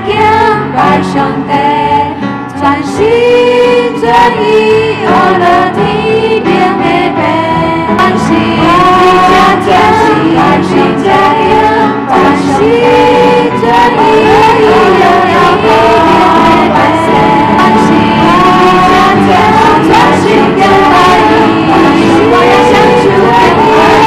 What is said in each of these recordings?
敬拜上帝，全心全意学了天命的命，全心全意全心全意，全心全意学了天命的命，全心全心敬拜你，我要向主敬拜你，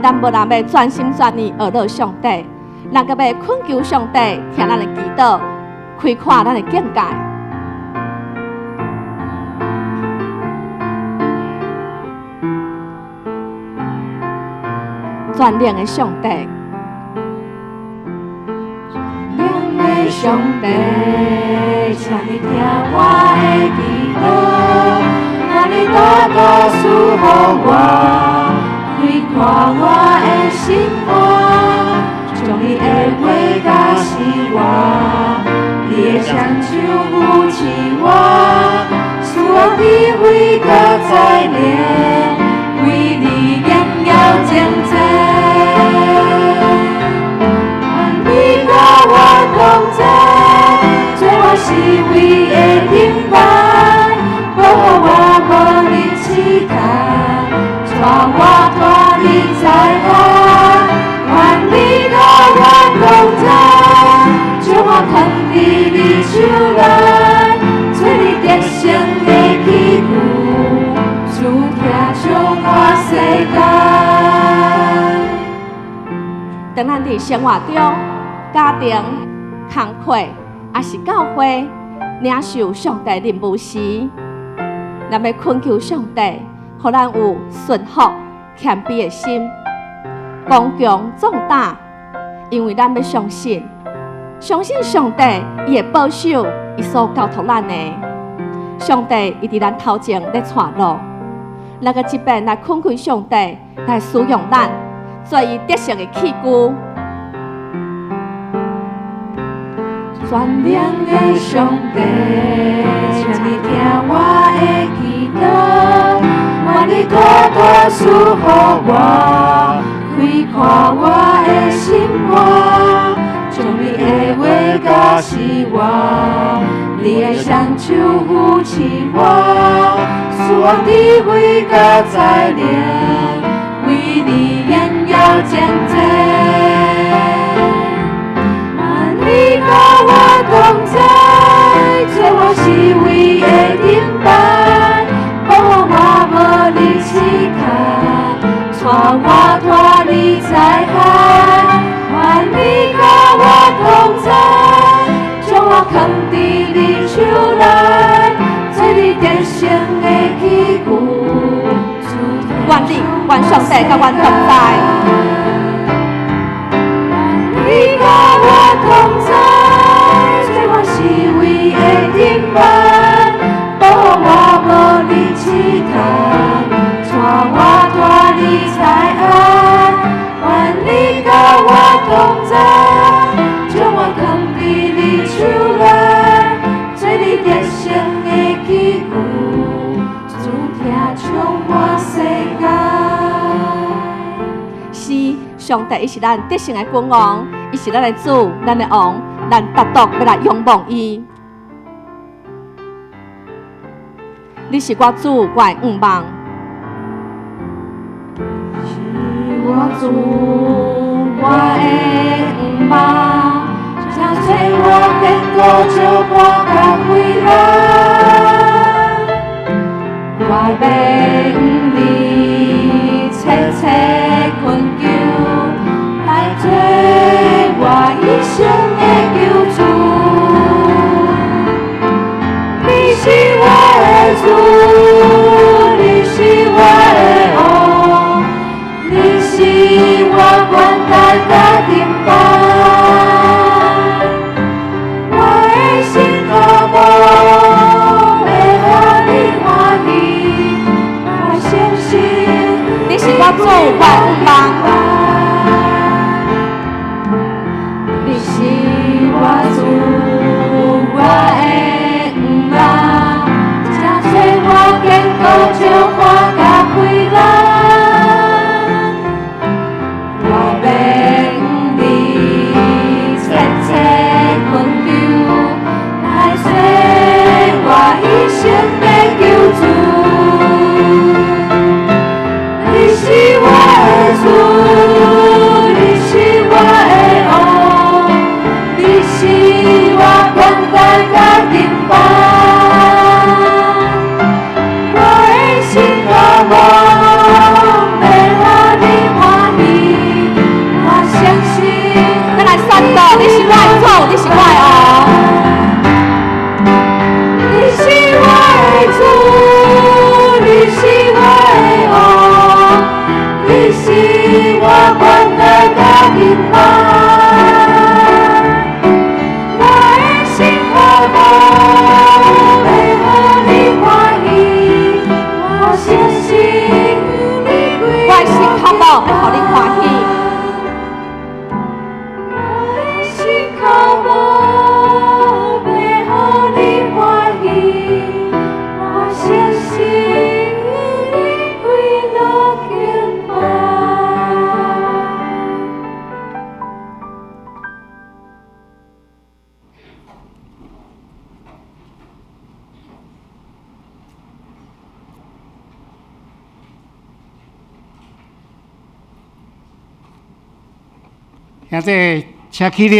咱无人要专心全意学乐上帝，咱个要恳求上帝听咱的祈祷，开阔咱的境界。全能的上帝，全能的上帝，请你听我的祈祷，让你多多赐予我。开阔我的心窝，将你的话甲生活，你的双手扶持我，使我智慧搁再练，为你荣耀征战。愿你甲我同在，做我是唯的顶摆，保护我无日试探，带我。在海，愿你甲我同在，将我放伫你手内，做你得胜的旗鼓，主听将我世界。当咱伫生活中、家庭、工课，也是教会领受上帝任务时，咱要恳求上帝，予咱有顺服。谦卑的心，刚强壮大，因为咱要相信上帝，伊会保守伊所交托咱的。上帝伊伫咱头前咧带路，咱个即边来恳求上帝来使用咱，做伊得胜的器具。全能的上帝，请你听我的祈祷。愿你多多赐予我，开阔我的心窝，将你的话甲生活，你的双手扶持我，使我智慧甲再练，为你荣耀征战。愿你甲我同在，做我是唯的顶摆，保护我无日试探，带我脱离灾害。愿你甲我同在，将我放伫你手内，做你得胜的旗鼓。愿你，愿上帝甲阮同在。愿你甲我同在，做我是唯的顶摆，保护我无日试探，带我脱离灾害。愿你甲我同在，将我放伫你手内，做你得胜的旗鼓，主听充满世界。是上帝，伊是咱得胜的君王，伊是咱的主，咱的王，咱独独要来仰望伊。你是我主，我的仰望。是我主，我的仰望，请催我坚固照我甲归来。我要你切切困求，来做我一生的救主。你是我。现在请起立。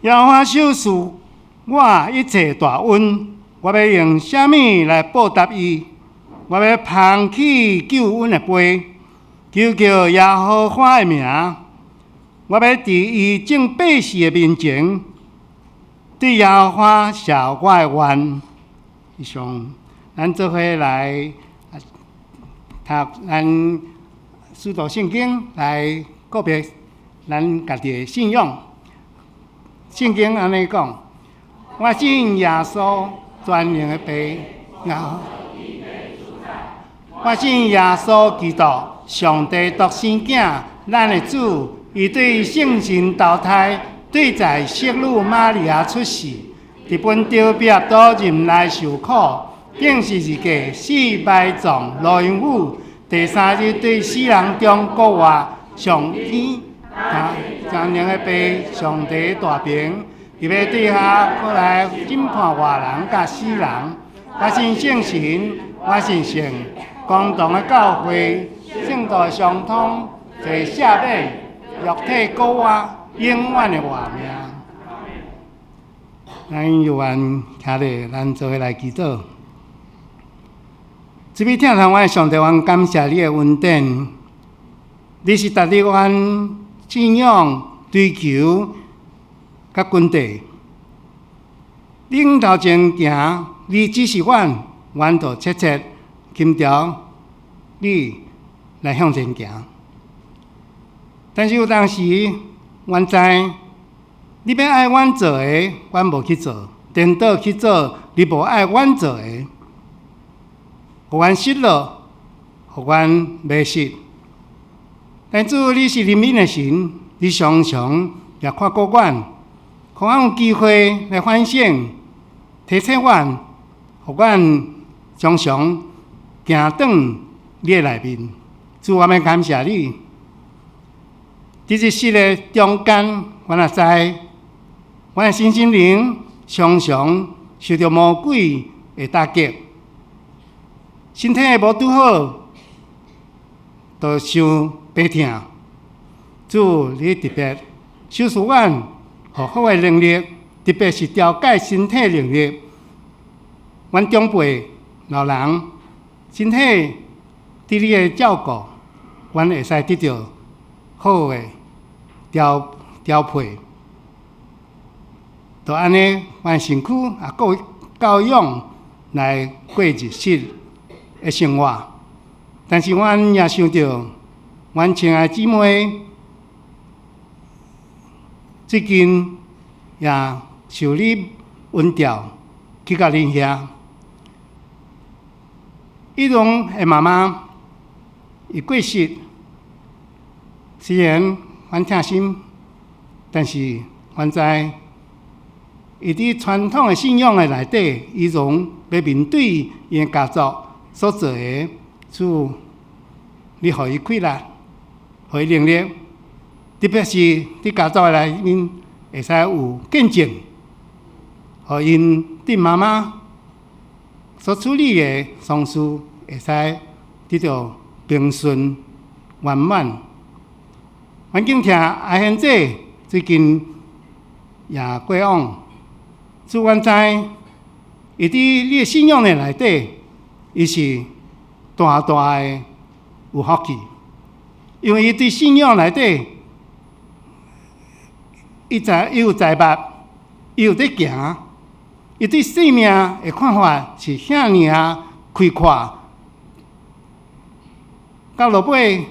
耶和华手赐我一切大恩，我要用什么来报答伊？我要捧起救恩的杯，求叫耶和华的名。我要伫伊正百姓的面前，对耶和华写我的愿。以上，咱做伙来读咱使徒圣经，来告别咱家己的信仰。圣经安尼讲：我信耶稣全能的爸，我信耶稣基督，上帝独生囝，咱的主。伊对圣神投胎，对在圣女玛利亚出世，伫本丢逼倒任来受苦，定是日过死埋葬罗因府，第三日对死人中国活，上天全能的爸，上帝大平，伊要对下过来审判活人甲死人。我信圣神，我信圣共同的教会，圣道相通，做赦免。肉体高活，永远的活命。咱有缘徛咧，咱做伙来祈祷。这边听从我的上帝，我感谢你的恩典。你是达到阮信仰、追求甲军队。你头前行，你指示阮沿途切切紧条，你来向前行。但是有当时，阮知你要爱阮做的，阮无去做；颠倒去做，你无爱阮做的，互阮失落，互阮迷失。但主，你是怜悯的神，你常常也看顾阮，互阮有机会来反省、提醒阮，互阮常常行转你的内面。主，我们感谢你。伫日时的中间，我也知，我的身心灵常常受到魔鬼的打击，身体无拄好，就伤病痛。主，你特别授予阮好好的能力，特别是调节身体能力。阮长辈老人身体伫你的照顾，阮会使得到好的调配，就安尼，阮身躯也够够用来过日子的生活。但是阮也想到，阮亲爱姊妹最近也受你恩调去到恁遐，伊拢的妈妈伊过世，虽然阮痛心，但是阮知，伊伫传统的信仰的内底，伊拢要面对伊的家族所做的，主，你互伊开力，互伊能力，特别是伫家族的内面，会使有见证，互因对妈妈所处理的丧事，会使得到平顺圆满。阮敬听阿贤姐最近也过往，主阮知，伊伫你的信仰的内底，伊是大大的有福气，因为伊对信仰内底，伊有财目，伊有伫行，伊对生命的看法是遐尔开阔，到落尾。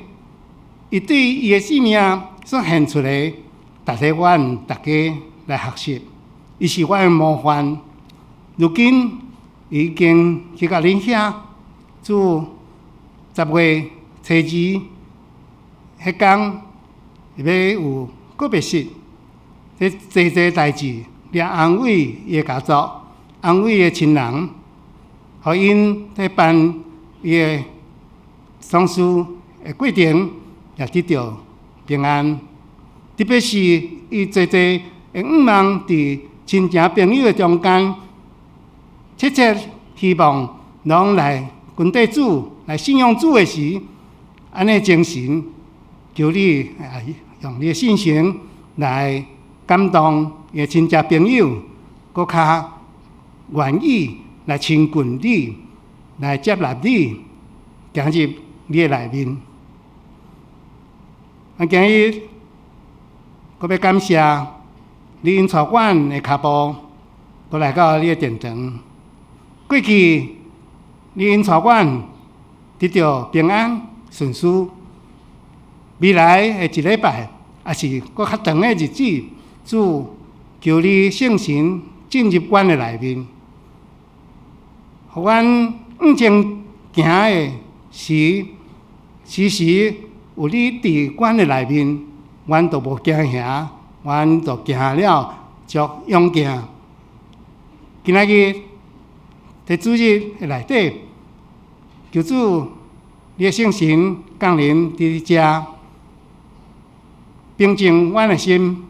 伊对伊的生命所献出的，值得阮大家来学习。伊是阮的模范。如今伊已经去到恁遐，自10月初2迄天，伊要有告别式，这侪代志，来安慰伊的家族，安慰伊的亲人，互因在办伊的丧事的过程。也得到平安，特别是伊侪会望伫亲情朋友的中间，切切希望拢来跟对主、来信仰主的时，安尼精神，求你用你的信心来感动你的亲戚朋友，搁较愿意来亲近你，来接纳你，行入你的内面。今日我要感谢你因操馆的脚步，我来到你的殿堂。过去你因操馆得到平安顺遂，未来的一礼拜，也是搁较长的日子，主求你圣神进入阮的内面，互阮往前行的时时有你伫阮的内面，阮就无惊吓，阮就行了足勇健。今仔日在主日的内底，求主你的圣神降临伫遮，平静阮的心，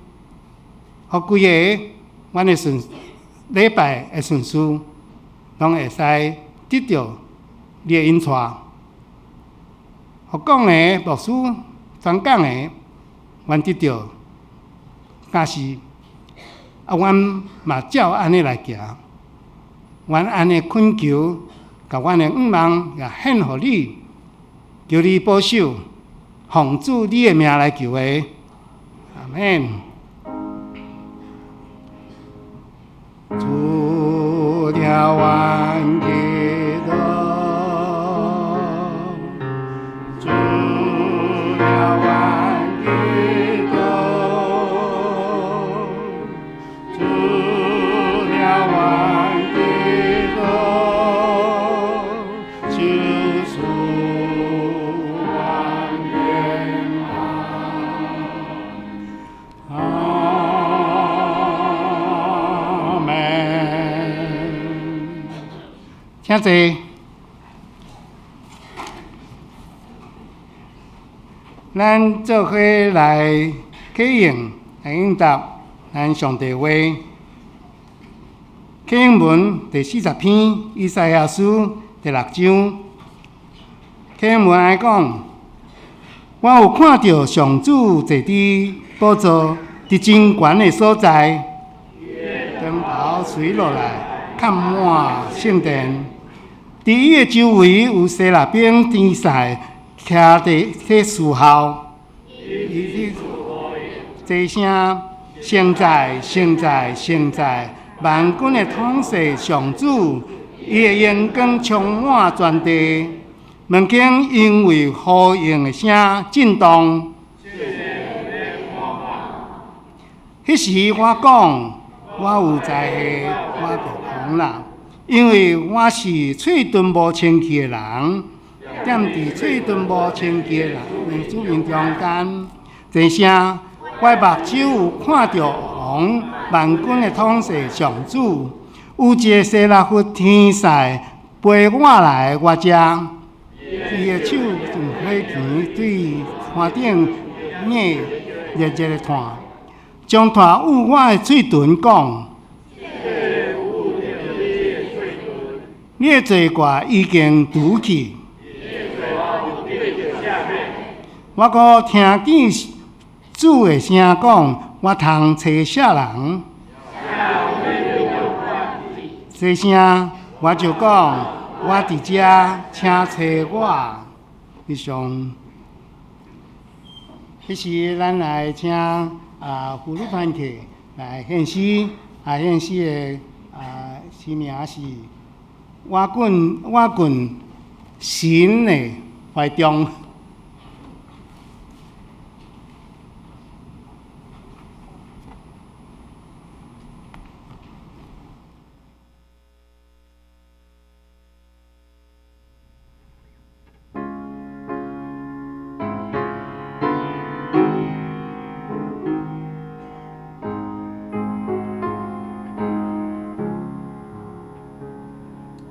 互规个阮的礼拜的顺序，拢会使得到你的引带。互讲的牧师传讲的，阮得到假释，阮嘛照安尼来行。阮安尼恳求，甲阮的愿望也献互你，求你保守，奉主你的名来求的，阿免。主了阮基督，主了阮基督，主了阮基督，救赎阮冤枉。阿门。请坐。咱做伙来启应，来应答咱上帝话。启应文第40篇，以赛亚书第6章。启应文安讲：我有看到上主坐伫宝座伫真悬的所在，灯泡垂落来，盖满圣殿。伫伊的周围有西拉兵天使，徛伫树后，伊低声：现在，现在，现在！万军的统帅上主，伊的阳光充满全地，门间因为呼应的声震动。迄时我讲，我有才气，我就红啦，因为我是嘴唇无清气的人，踮伫嘴唇无清气的人主面中间，一声，我目睭有看到王万军的统帅上主，有一个西拉弗天使陪我来我遮，伊的手用火拳对花顶捏热热的炭，将炭捂我的嘴唇讲。你的罪过已经除去，我阁听见主的声讲，我通找啥人？这声我就讲，我伫遮，请找我。以上，迄时咱来请妇女团体来献诗，献诗的诗名是。我滚神的怀中。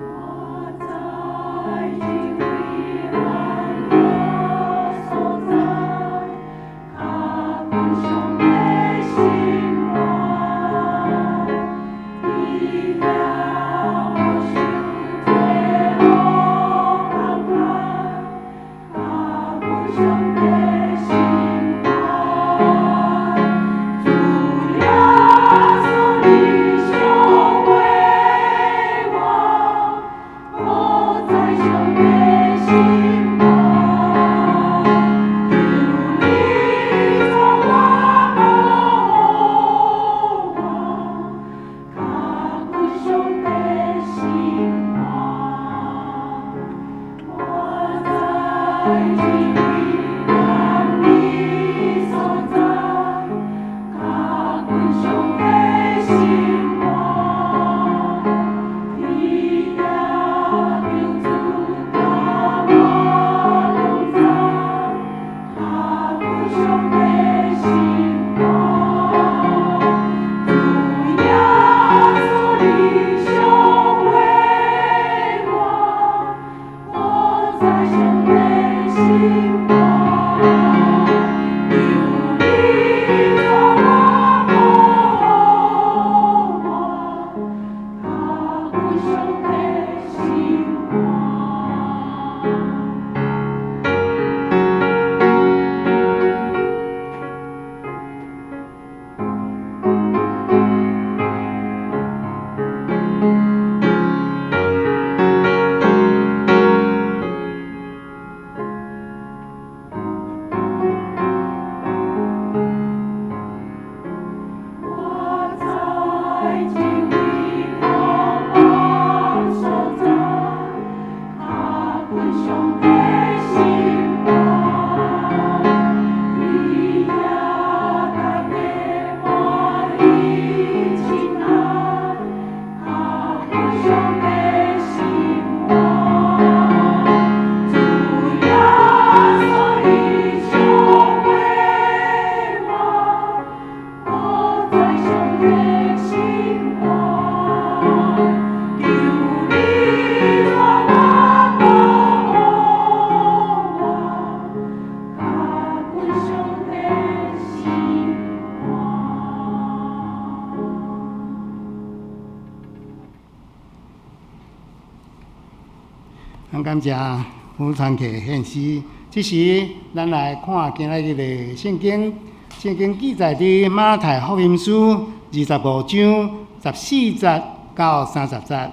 我在心里安稳。感谢福传客献诗。这时，咱来看今日的圣经。圣经记载伫马太福音书25章14节到30节。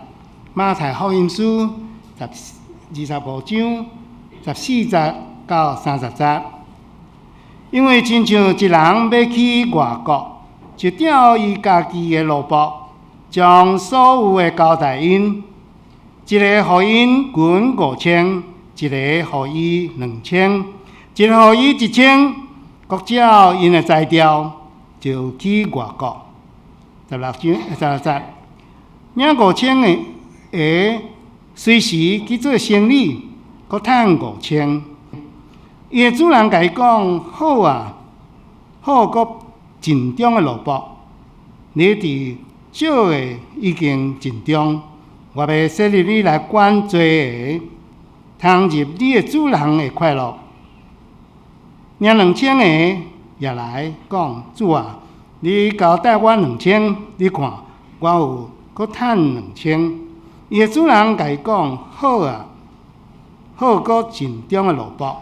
马太福音书25章14节到30节。因为亲像一人要去外国，就调伊家己的奴仆，将所有的交代因。一个互因捐5000，一个互伊2000，一个互伊1000，各照因的才调，就去外国。16节，领5000个随时去做生意，搁趁5000。伊的主人甲伊讲：好啊，好搁尽忠的奴仆，你伫少的已经尽忠。我要设立你来管多个，通入你的主人的快乐。领2000个也来讲：主啊，你交代我2000，你看我有搁趁2000。伊的主人甲伊讲：好啊，好搁尽忠的奴仆，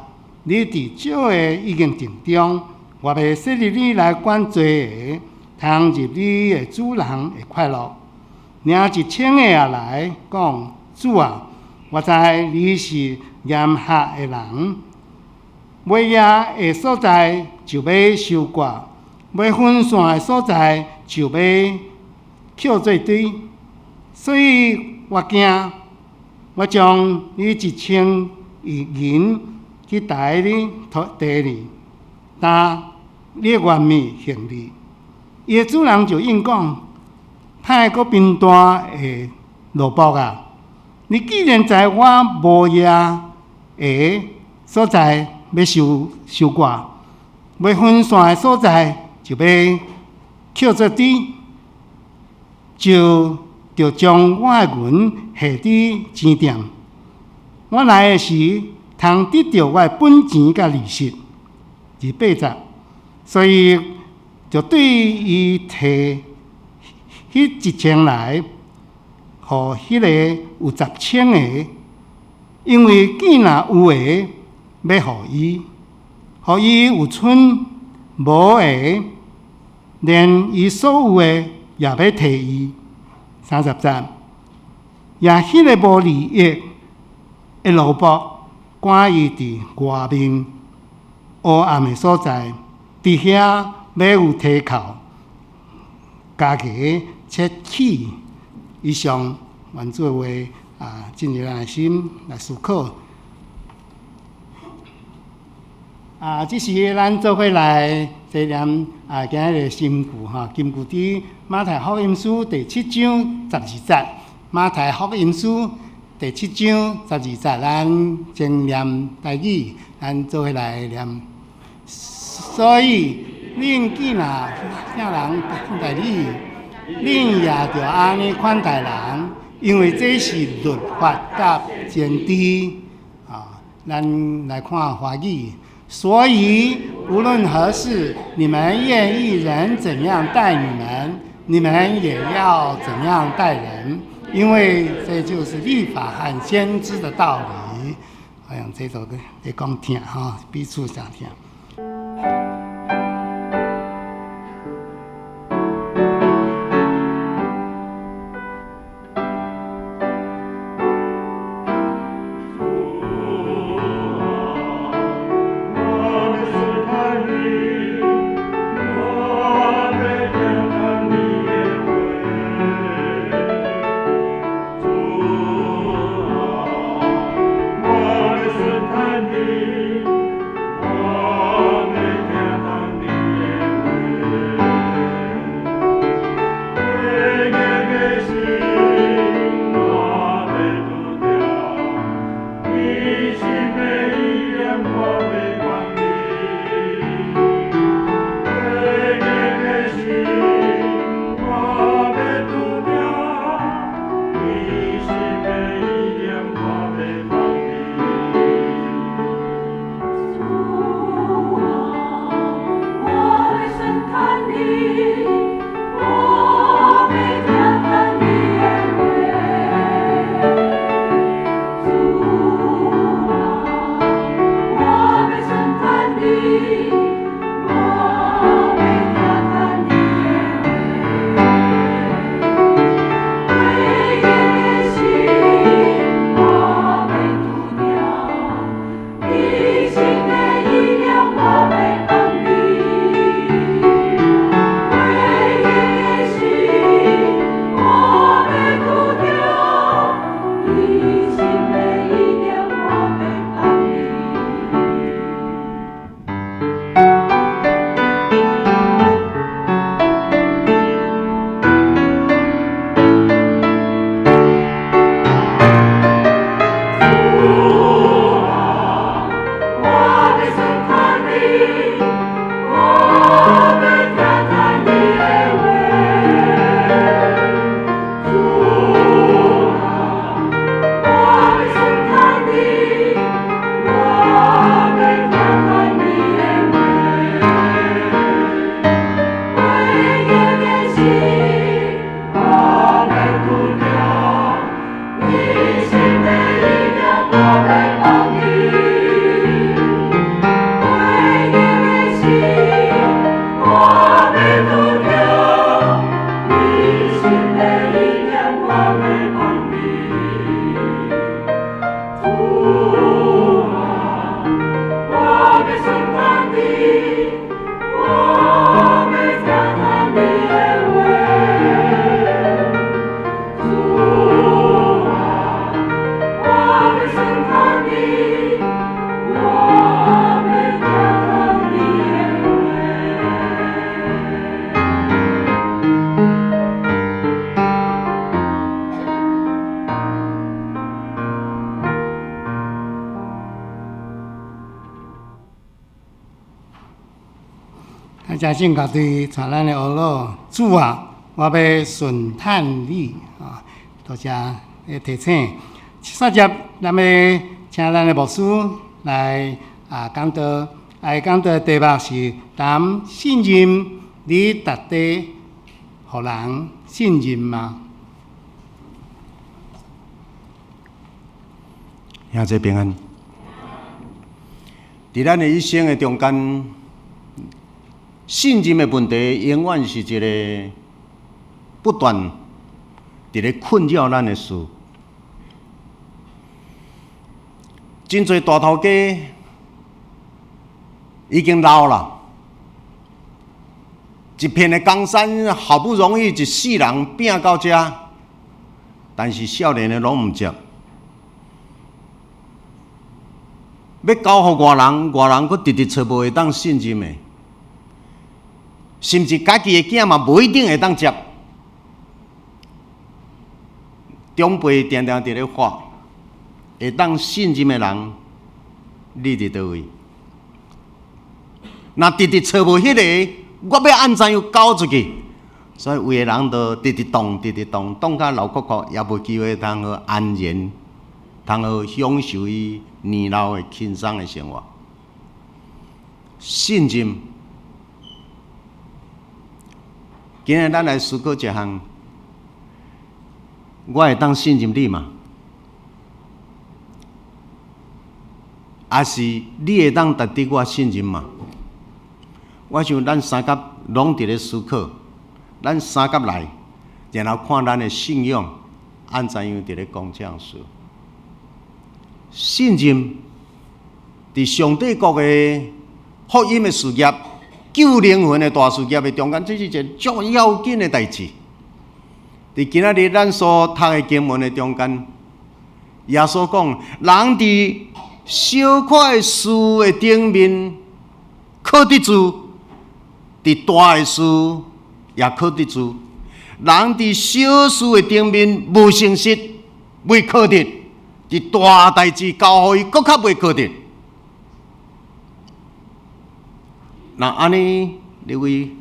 你伫少的已经尽忠，我要设立你来管多个，通入你的主人的快乐。领1000个也来讲：主啊，我知你是严苛的人，买野的所在就要收割，买分散的所在就要捡做堆，所以我惊，我将你1000银去台你地里，但你愿意行利。伊的主人就应讲：歹搁贫惰的奴仆啊！你既然在我无业的所在要收割，要分散的所在就要捡做底，就将我的银下伫钱店。我来的时，通得到我的本钱甲利息，28节，所以就对伊摕1000来，互迄个有10千个，因为既若有诶，要互伊互伊有剩无下，连伊所有的也要摕伊。30节，也迄个无利益的奴仆，赶伊伫外面黑暗的所在，伫遐要有体靠，家己切起。以上原作为进入咱的心来思考。这是咱做伙来纪念今日的新句哈。金句伫马太福音书第7章12节。马太福音书第7章12节，咱先念台语，咱做伙来念。所以，恁既若听人款待你，恁也着安尼款待人，因为这是律法甲先知。咱来看华语。所以，无论何事，你们愿意人怎样待你们，你们也要怎样待人，因为这就是律法和先知的道理。好像这首歌在讲听哈，彼此相听。真正家己传咱的学老主啊，我要顺叹你啊！多谢提醒。3节，咱要请咱的牧师来讲道，讲道的题目是谈信任，你值得互人信任吗？兄姐平安。在咱的一生的中间，信任的问题永远是一个不断伫咧困扰咱的事。真侪大头家已经老了，一片的江山好不容易一世人拼到这，但是少年的拢唔接。要交予外人，外人佫直直找无会当信任的，甚至家己的囝嘛无一定会当接。长辈定定伫咧发，会当信任的人，你伫倒位？若直直找无迄个，我要安怎样交出去？所以有的人都直直动，直直动，动到老壳壳，也无机会通好安然，通好享受伊年老的轻松的生活。信任，今日咱来思考一项，我会当信任你嘛？还是你会当值得我信任嘛？我想咱三甲拢伫咧思考，咱三甲来，然后看咱的信仰安怎样伫咧讲这样事。信任伫上帝国的福音的事业、救灵魂的大事业的中间，这是一个足要紧的代志。伫今仔日咱所读的经文的中间，耶稣讲，人伫小块事的顶面靠得住。伫大的事也靠得住，人伫小事的顶面无诚实，袂靠得；伫大代志交予伊，搁较袂靠得。那安尼，你为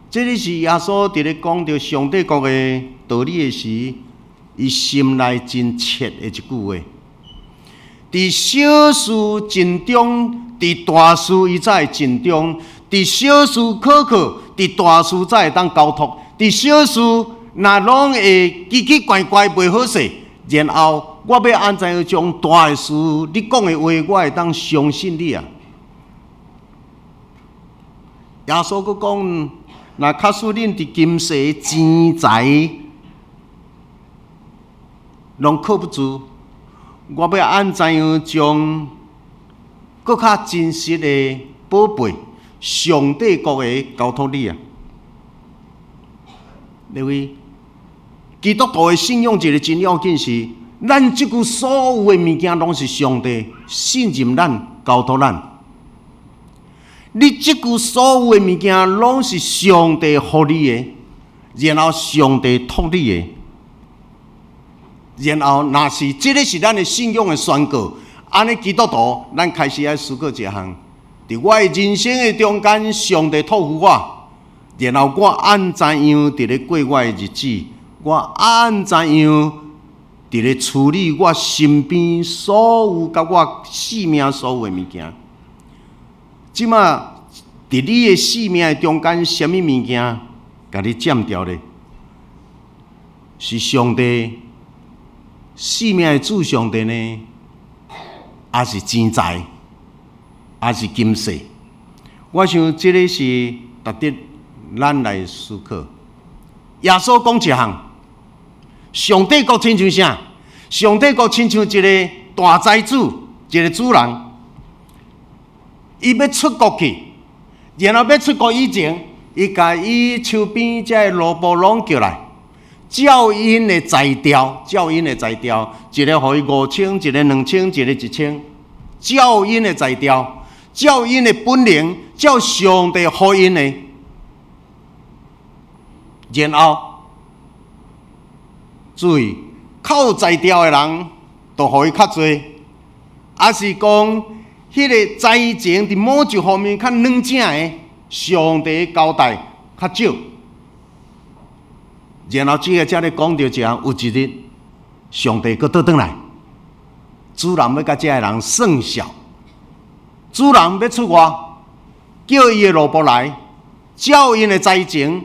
这里是耶稣伫咧讲到上帝国的道理的时，伊心内真切的一句话：伫小事尽忠，伫大事伊才会尽忠。伫小事考考，伫大事才会当交托。伫小事若拢会奇奇怪怪袂好势，然后我要安怎样将大的事，你讲的话，我会当相信你啊？耶稣佫讲，若假使恁伫今世钱财拢靠不住，我要安怎样将佫较真实的宝贝？上帝国的交托你啊！因为基督徒的信仰一个真要紧是，咱即句所有的物件拢是上帝信任咱、交托咱。你即句所有的物件拢是上帝予你的，然后上帝托你的，然后若是这个是咱的信仰的宣告，安尼基督徒，咱开始要思考一项。伫我的人生的中间，上帝托付我，然后我安怎样伫咧过我的日子？我安怎样伫咧处理我身边所有甲我生命所有的物件？即马伫你的生命的中间，什么物件甲你占掉咧？是上帝生命的主上帝呢，还是钱财？还是今世，我想这个是值得咱来思考。耶稣讲一项，上帝国亲像啥？上帝国亲像一个大财主，一个主人，伊要出国去，然后要出国以前，伊甲伊手边这萝卜拢叫来，照因的材料，照因的材料，一个互伊5000，一个2000，一个1000，照因的材料。照因的本能，照上帝予因的，然后注意靠材料的人，就予伊较侪，还是讲迄个财前伫某一方面较软正的，上帝交代较少。然后这个才咧讲到这样，有一日上帝佫倒转来，主人要甲这个人算账。主人要出外，叫伊的萝卜来，照因的财情，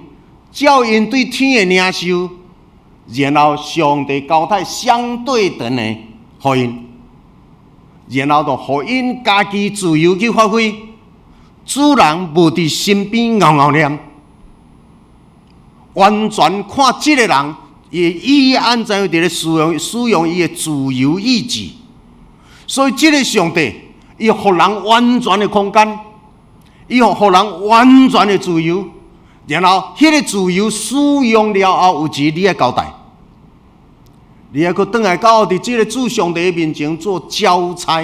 照因对天的领受，然后上帝交代相对等的予因。然后就互因家己自由去发挥，主人无伫身边嗷嗷念，完全看即个人伊安怎样伫咧使用伊的自由意志。所以即个上帝，伊互人完全的空间，伊互人完全的自由，然后迄个自由使用了后，有一日你要交代。你还佫转来到伫即个主上帝面前做交差，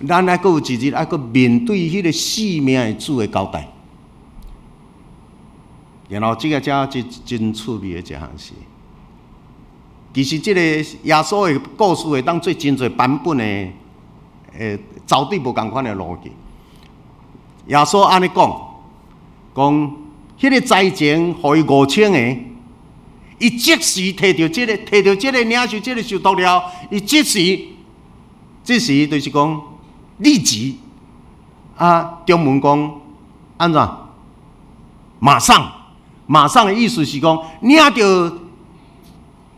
咱还佫有一日还佫面对迄个生命的主的交代。然后即个才真趣味的一项事。其实即个耶稣的故事会当做真侪版本的走对无共款的路径。耶稣安尼讲，迄个财前互伊5000个。伊即时摕到即个领受即个受托了，伊即时就是讲立即中文讲安怎？马上的意思是讲领到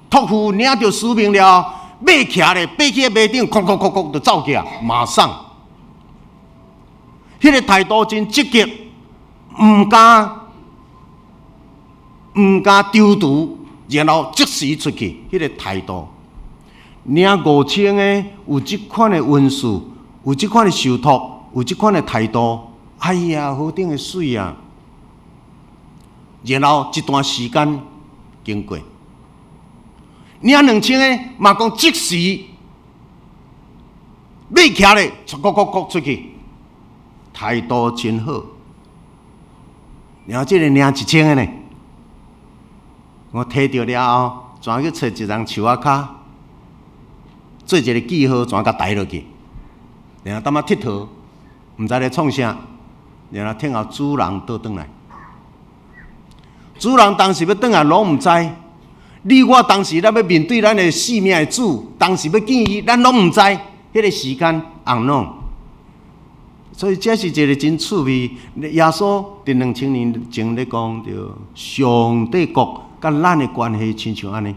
托付，领到使命了，马徛咧，爬去马顶，哐就走起来，马上。迄个态度真积极，毋敢丢毒。然后即时出去，迄个态度，领5000个有即款的温顺，有即款的受托，有即款的态度，哎呀，好顶的水啊！然后一段时间经过，领2000个嘛讲即时，马徛咧，出去，态度真好。然后即个领1000个呢？我摕到了后，怎去找一张树仔骹，做一个记号，怎甲抬落去，然后踮佚佗，毋知咧创啥，然后听候主人倒转来。主人当时要倒来，拢毋知。你我当时咱要面对咱的生命的主，当时要见伊，咱拢毋知。迄个时间unknown，所以这是一个真趣味。耶稣伫2000年前咧讲着上帝国。甲咱的关系亲像安尼，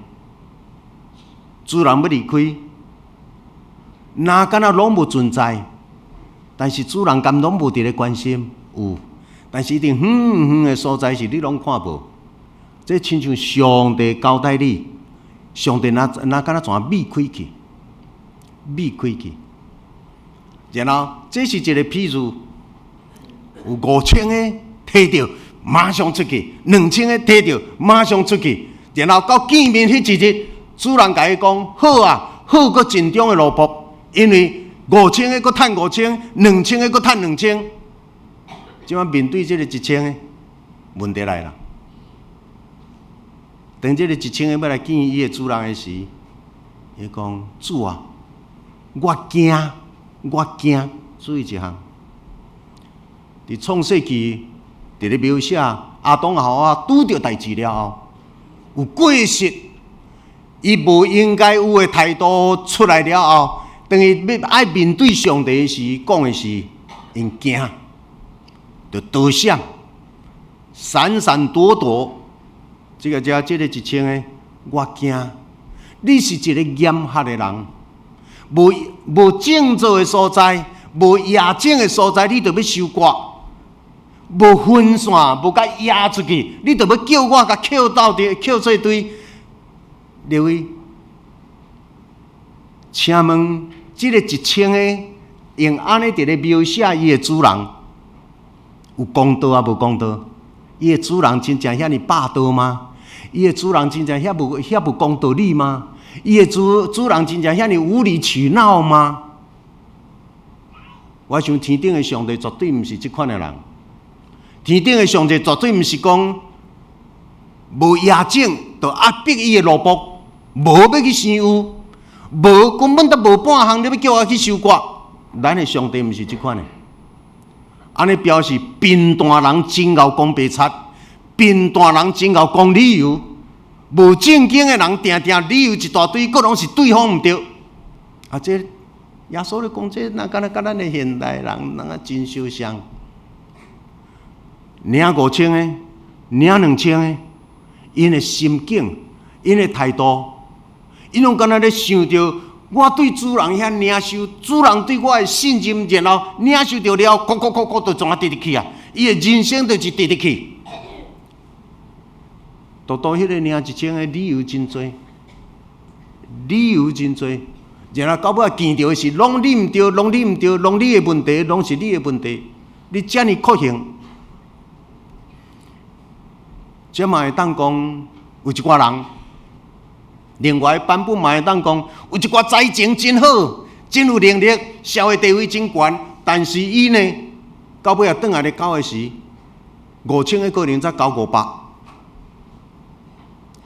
主人要离开，哪敢若拢无存在？但是主人敢拢无伫咧关心？有，但是一定远的所在是你拢看无。这亲像上帝交代你，上帝哪敢若怎秘开去？然后这是一个譬如，有5000个摕到。马上出去，2000个摕到，马上出去，然后到见面迄一日，主人甲伊讲：好啊，好个尽忠的奴仆，因为5000个佫趁5000，2000个佫趁2000。即摆面对这个1000个，问题来了。等这个1000个要来见伊的主人的时，伊讲：主啊，我惊。注意一项，伫创世纪。伫咧描写阿当夏娃拄着代志了后，有过失，伊无应该有诶态度出来了后，等于要爱面对上帝时讲诶是，因惊，就躲闪，闪躲。这个1000个，我惊。你是一个严苛诶人，无正做诶所在，无严正诶所在，你就要收割。无分线，无甲压出去，你就要叫我甲扣做堆。各位，请问，这个1000个用安尼伫咧描写伊的主人，有公道啊无公道？伊的主人真正遐尼霸道吗？伊的主人真正遐无公道理吗？伊的主人真正遐尼无理取闹吗？我想天顶的上帝绝对毋是即款的人。天顶的上帝绝对毋是讲无野种就压迫伊的奴仆，无要去生有，无根本都无半项，你要叫我去收割。咱的上帝毋是即款的，安尼表示贫惰人真够讲白贼，贫惰人真够讲理由，无正经的人定理由一大堆，各拢是对方毋对。这耶稣咧讲这，哪敢若甲咱的现代人真相像。领5000个，领2000个，因的心境，因的态度，因拢敢若咧想着我对主人遐领受，主人对我的信任，然后领受到了，就怎啊直直去啊！伊的人生就是直直去。多迄个领1,000的理由真多，然后到尾见到的是拢你毋对，拢你的问题，拢是你的问题，你遮尔酷刑，这嘛会当讲有一寡人。另外版本嘛会当讲，有一寡才情真好，真有能力，社会地位真悬，但是伊呢，到尾也转来咧交的时，5,000个个人才交500，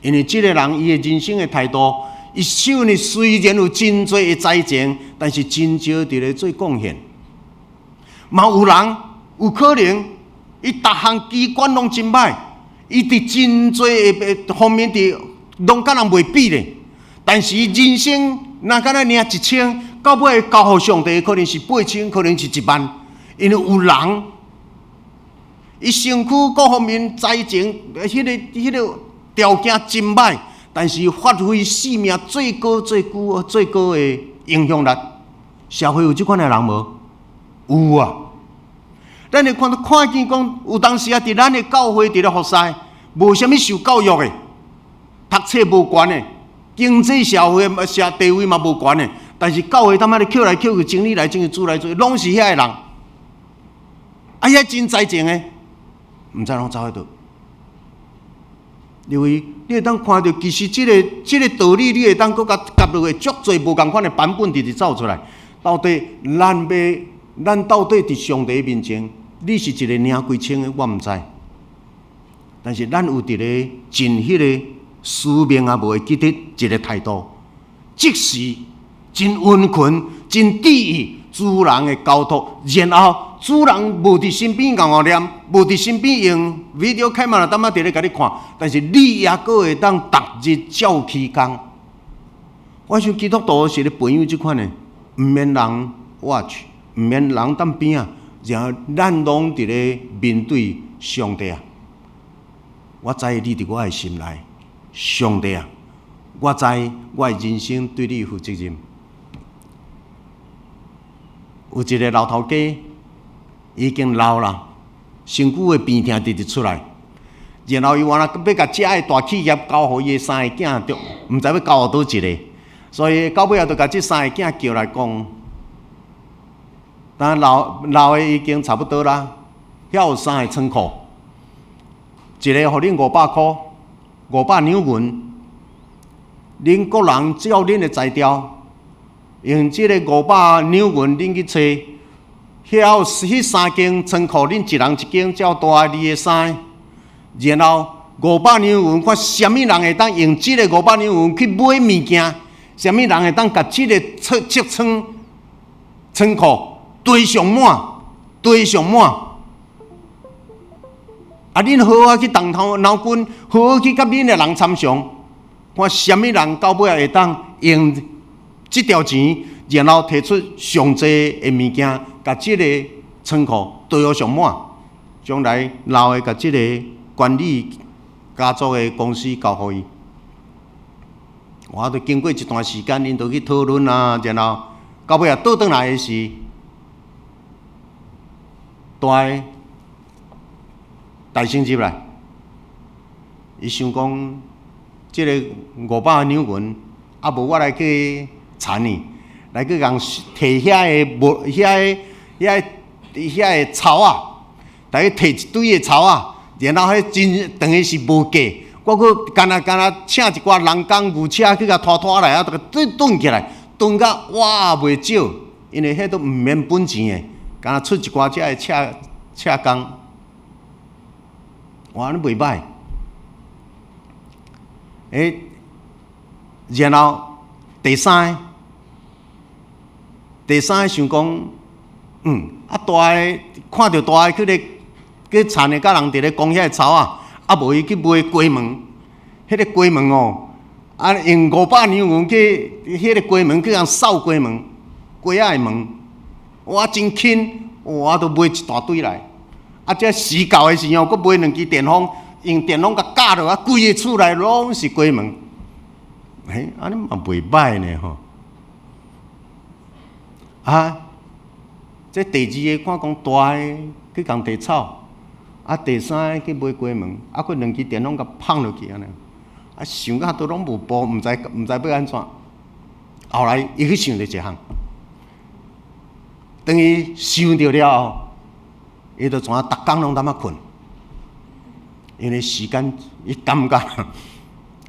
因为这个人伊的人生的态度，伊手呢虽然有真多的才情，但是真少伫咧做贡献。嘛有人有可能，伊逐项机关拢真歹，伊伫真多的方面伫。拢甲人袂比咧，但是人生若敢若领1,000，到尾交互上帝可能是8,000，可能是1万，因为有人，伊身躯各方面才情，迄个条件真歹，但是发挥生命最高的影响力。社会有即款的人无？有啊！咱会看见讲，有当时啊，伫咱的教会伫咧服侍，无啥物受教育的。读册无悬的，经济社会地位嘛无悬的，但是教会他妈的捡来捡去，整理来整去，煮来煮去，拢是遐个人。啊，遐真才情的，毋知拢走喺倒。因为你会当看到，其实这个道理，你会当搁甲夹落去，足侪无共款的版本直直走出来。到底咱到底伫上帝面前，你是一个领几千的，我毋知。但是咱有伫咧尽迄个。使命也无会记得一个态度，即时真温驯、真注意主人的交托，然后主人无伫身边共我念，无伫身边用 video 开嘛，当仔伫咧甲你看，但是你也阁会当逐日照起工。我想基督徒是咧培养即款的，毋免人 watch， 毋免人当边啊，然后咱拢伫咧面对上帝啊。我知你伫我的心内。上帝啊，我知我的人生对你负责任。有一个老头家已经老了，身躯的病痛直直出来，然后伊原来要甲遮个大企业交互伊的3个囝，毋知要交互倒一个，所以到尾也就甲这3个囝叫来讲，但老的已经差不多啦，遐有3个仓库，一个互恁500块。500两银，恁个人照恁的材料，用这个500两银，恁去找，迄3间仓库，恁一人一间，照大2个3个，然后500两银，看什么人会当用这个500两银去买物件，什么人会当甲这个仓库堆上满。啊！恁好好去动头脑筋，好好去甲恁的人参详，看什么人到尾会当用这条钱，然后提出上济的物件，甲这个仓库堆好上满，将来老的甲这个管理家族的公司交互伊。我都经过一段时间，因都去讨论啊，然后到尾倒转来的是大升级来，伊想讲，这个500两银，啊无我来去产你，来去共摕遐个草啊，来去摕一堆的草啊，然后迄真等于是无价，我佫干那请一寡人工牛车去甲拖来啊，蹲起来，蹲甲哇袂少，因为迄都毋免本钱的，干那出一寡遮的车工。哇，你袂歹，然后第三个想讲，大个看到大个去田的甲人伫咧讲遐个草啊，啊无伊去买鸡门，迄个鸡门哦，啊用500两银去迄个鸡门去人扫鸡门，鸡仔的门，哇真轻，哇都买一大堆来。啊！这时到的时候，佫买2支电风，用电风甲架落啊，规个厝内拢是鸡门。安尼嘛袂歹呢吼。这第二个看讲大个去共地草，第三个去买鸡毛，佫两支电拢甲放落去安尼，想甲都拢无步，毋知要安怎。后来伊去想着一项，等伊想着了后，伊就怎啊，逐工拢踮啊困，因为时间伊感觉，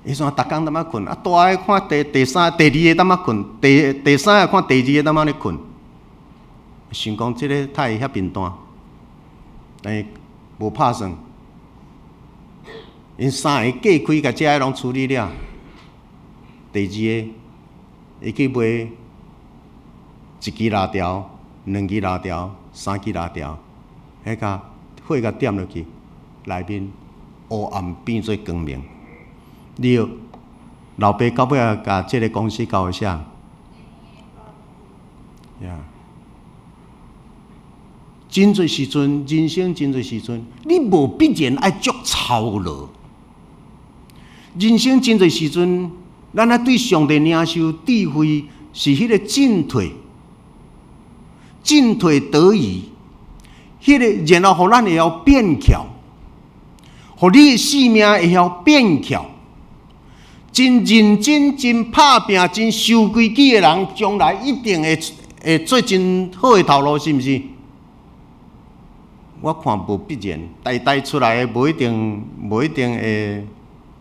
伊怎啊，逐工踮啊困，大个看第三、第二个踮啊困，第三个看第二个踮啊咧困，想讲即个太遐平淡，但是无拍算，因三个隔开，甲遮个拢处理了，第二个。伊去买一支辣条、两支辣条、三支辣条，迄个火甲点落去，内面黑暗变做光明。了，老爸到尾啊，甲即个公司交下，呀，真侪时阵，人生真侪时阵，你无必然爱足操劳。人生真侪时阵。咱啊对上帝领受智慧是迄个进退得宜，迄个然后互咱会晓变巧，互你的性命会晓变巧。真认真、真拍拼、真守规矩的人，将来一定会做真好的头路，是毋是？我看无必然，代出来的无一定会。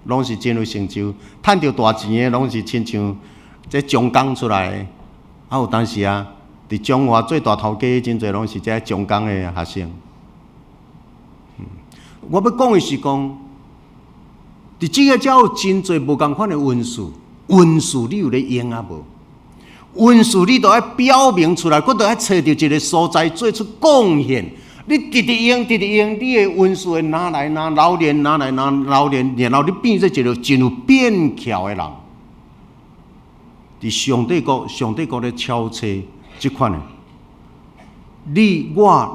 拢是真有成就，趁着大钱的，拢是亲像这中工出来的。有当时啊，伫中华做大头家，真侪拢是这中工的学生。我要讲的是讲，伫这个才有真侪无共款的运势，你有咧用啊无？运势你都要表明出来，佮都要找到一个所在做出贡献。你直直用，你的运势会拿来拿老练，然后你变做一个真有变巧的人。伫上帝国咧超车即款的，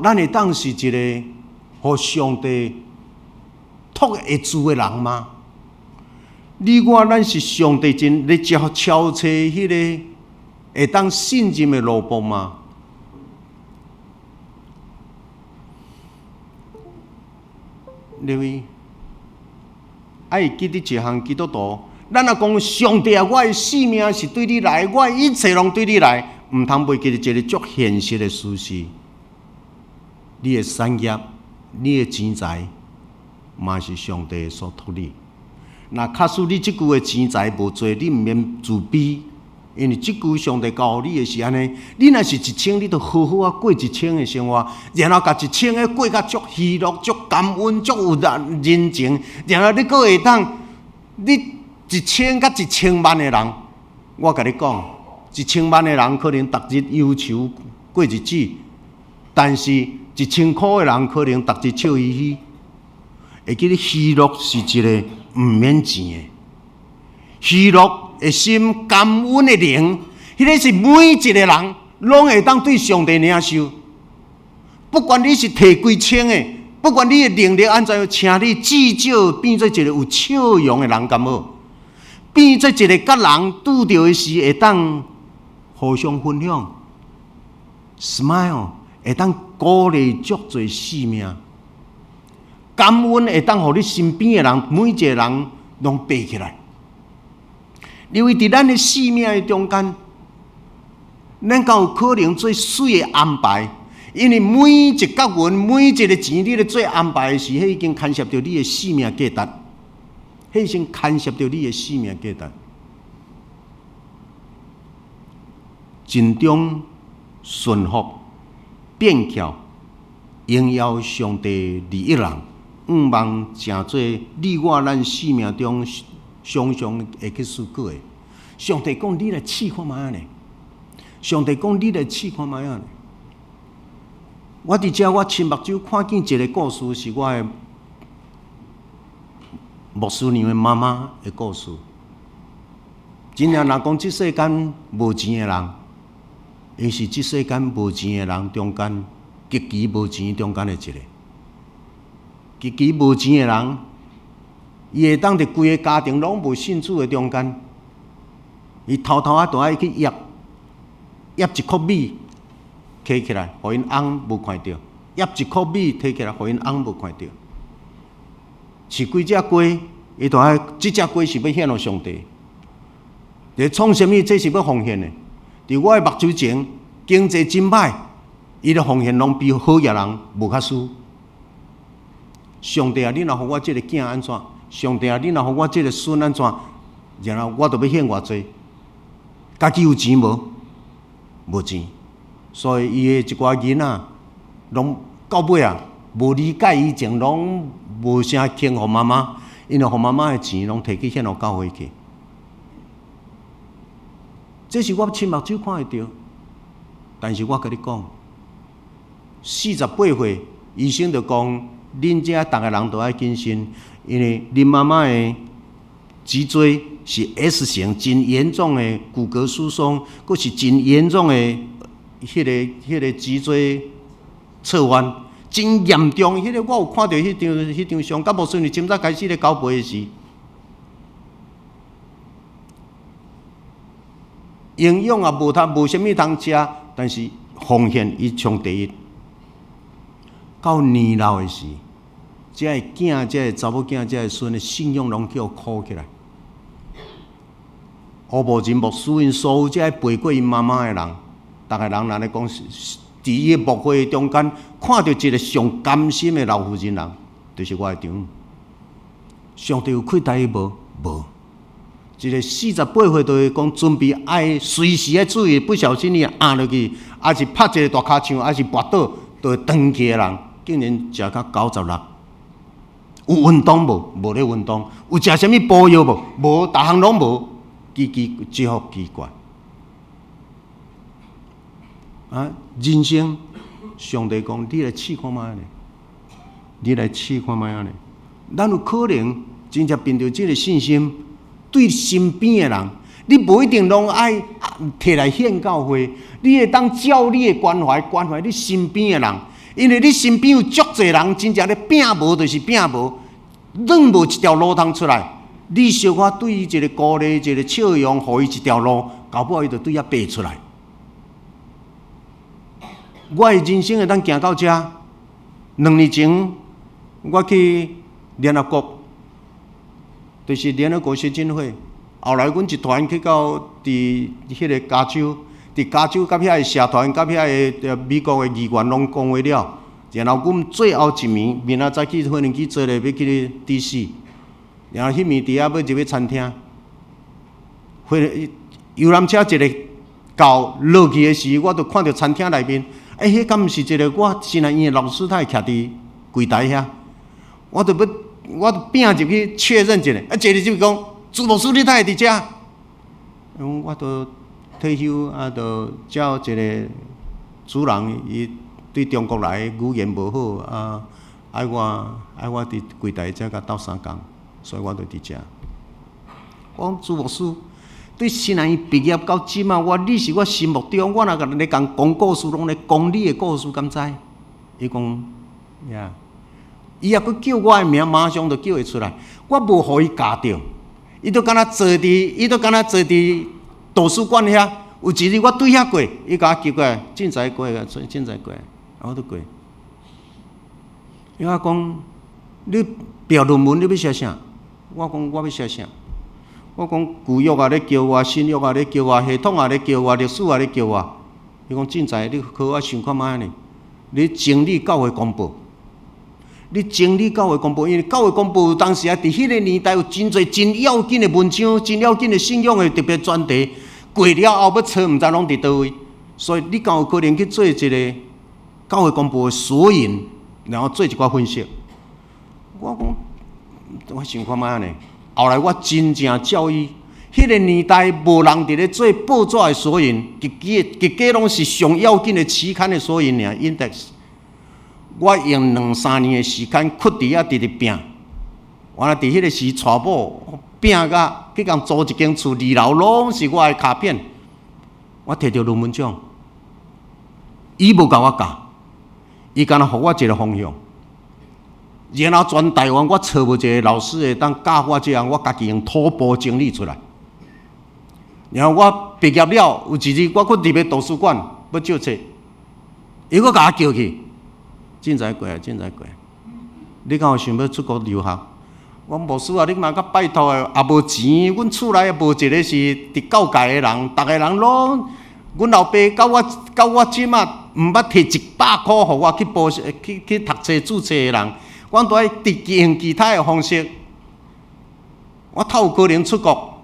咱会当是一个互上帝托会住的人吗？咱是上帝真咧超车迄个会当信任的路步吗？因为爱记得一项基督徒，咱若讲上帝啊，我的性命是对你来，我的一切拢对你来，毋通袂记得一个足现实的事实。你的产业、你的钱财，嘛是上帝所托你。若假使你即句的钱财无多，你毋免自卑，因为即句上帝教你的是安尼。你若是1000，你就好好啊过1000的生活，然后甲1000个过甲足喜乐、足感恩、足有人情，然后你阁会当，你1000甲1000万的人，我甲你讲，1000万的人可能逐日忧愁过日子，但是1000块的人可能逐日笑嘻嘻。会记得喜乐是一个毋免钱的，喜乐的心、感恩的灵，迄个是每一个人拢会当对上帝领受。不管你是摕几千的，不管你的能力安怎，请你至少变做一个有笑容的人，敢好？变做一个甲人拄到的时会当互相分享 ，smile 会当鼓励足侪生命。感恩会当互你身边的人，每一个人拢爬起来。因为伫咱的生命的中间，咱敢有可能做水的安排？因为每一角云、每一个钱，你咧做安排的时，迄已经牵涉到你的生命价值，迄已经牵涉到你的生命价值。尽忠、顺服、变巧、荣耀上帝利益人。毋望成做你我咱生命中常常会去思考的。上帝讲：“你来试看卖呢。”上帝讲：“你来试看卖呢。”我伫遮，我亲目睭看见一个故事，是我的牧师娘的妈妈的故事。真正若讲，即世间无钱的人，伊是即世间无钱的人中间极其无钱中间的一个。极其无钱的人，伊会当伫规个家庭拢无信主的中间，伊偷偷啊，就爱去掖一颗米，摕起来，互因翁无看到；腌一颗米摕起来，互因翁无看到。饲几只鸡，伊就爱即只鸡是要献予上帝。伫创啥物？这是要奉献的。伫我的目睭前，经济真歹，伊的奉献拢比好业人无较输。上帝啊，你若互我即个囝安怎？上帝啊，你若互我即个孙安怎？然后我就要献偌济。家己有钱无？无钱，所以伊的一寡囡仔，拢到尾啊，无理解以前，拢无啥轻互妈妈，因为互妈妈的钱拢摕去献互教会去。这是我亲目睭看会到，但是我甲你讲，48岁医生就讲，恁遮逐个人都爱谨慎，因为恁妈妈的脊椎是 S 型，真严重的骨骼疏松，佫是真严重的迄个脊椎侧弯，真严重。迄个我有看到迄张相，甲无顺利，今早开始咧交陪的时。营养也无啥物通食，但是奉献伊冲第一。到年老的时，这个囝、这个查某囝、这个孙的信仰拢叫苦起来。乌无真牧师因所有这陪过因妈妈的人，逐个人若咧讲，伫伊的牧会中间，看到一个上甘心的老妇人人，就是我的丈。上帝有亏待伊无？无。一个48岁就会讲准备爱随时爱注意，不小心伊压落去，还是拍一个大骹枪，还是跌倒，就会断去的人，竟然食到96。有运动无？无咧运动。有食啥物补药无？无，逐项拢无。只好奇怪。啊，人生，上帝讲，你来试看卖咧，你来试看卖咧。咱有可能真正凭着这个信心。对身边的人，你无一定拢爱摕来献教会，你会当照你的关怀你身边的人，因为你身边有足侪人真正咧拼无，就是拼无，软无一条路通出来。你小可对伊一个鼓励，一个笑容，互伊一条路，搞不好伊就对遐爬出来。我的人生会当行到这，2年前我去联合国。就是联合国协进会，后来阮一团去到伫迄个加州，伫加州甲遐个社团，甲遐个美国的议员拢讲话了，然后阮最后一暝，明仔载去可能去做咧，要去 DC， 然后迄暝伫遐要入去餐厅，游览车一个到落去的时，我就看到餐厅内面，迄敢毋是一个我新南院的老师，他会徛伫柜台遐，我就拼入去确认一下，坐入就讲，朱牧师你哪会伫遮？我都退休，就叫一个主人，伊对中国来语言无好，爱我伫柜台遮甲斗相共，所以我就伫遮。我讲朱牧师，对新南院毕业到即嘛，你是我心目中，我若甲你讲故事，拢咧讲你的故事，敢知？伊讲呀。伊也佫叫我的名，马上就叫会出来。我无互伊教着，伊都敢若坐伫图书馆遐。有一日我对遐过，伊甲我叫过来，凊彩过来，凊彩过来，我都过。伊我讲，你标论文你要写啥？我讲我要写啥？我讲旧约也咧叫我，新约也咧叫我，系统也咧叫我，历史也咧叫我。伊讲凊彩，你好我想看卖呢？你整理教会公报。你整理教会公报，因为教会公报当时伫迄个年代有真侪真要紧的文章，真要紧的信仰的特别专题，过了后要找，毋知拢伫倒位，所以你敢有可能去做一个教会公报的索引，然后做一寡分析。我讲，我想看卖呢。后来我真正照伊，迄个年代无人伫咧做报纸的索引，结果拢是上要紧的期刊的索引尔 ，index。我用2-3年的时间，屈伫遐直拼，完了伫迄个时娶某拼甲去共租一间厝，2楼拢是我的卡片。我摕到论文奖，伊无甲我教，伊敢若互我一个方向。然后全台湾我找无一个老师会当教我这样，我家己用徒步整理出来。然后我毕业了，有一日我去入去图书馆要借册。伊佫甲我叫去，凊彩过来，凊彩过来。你敢有想要出国留学？我牧师啊，你嘛甲拜托的，也无钱，阮厝内也无一个是伫教界的人，逐个人拢，阮老爸到我即马毋捌摕100块互我去读册注册的人，我都爱用其他的方式，我透有可能出国。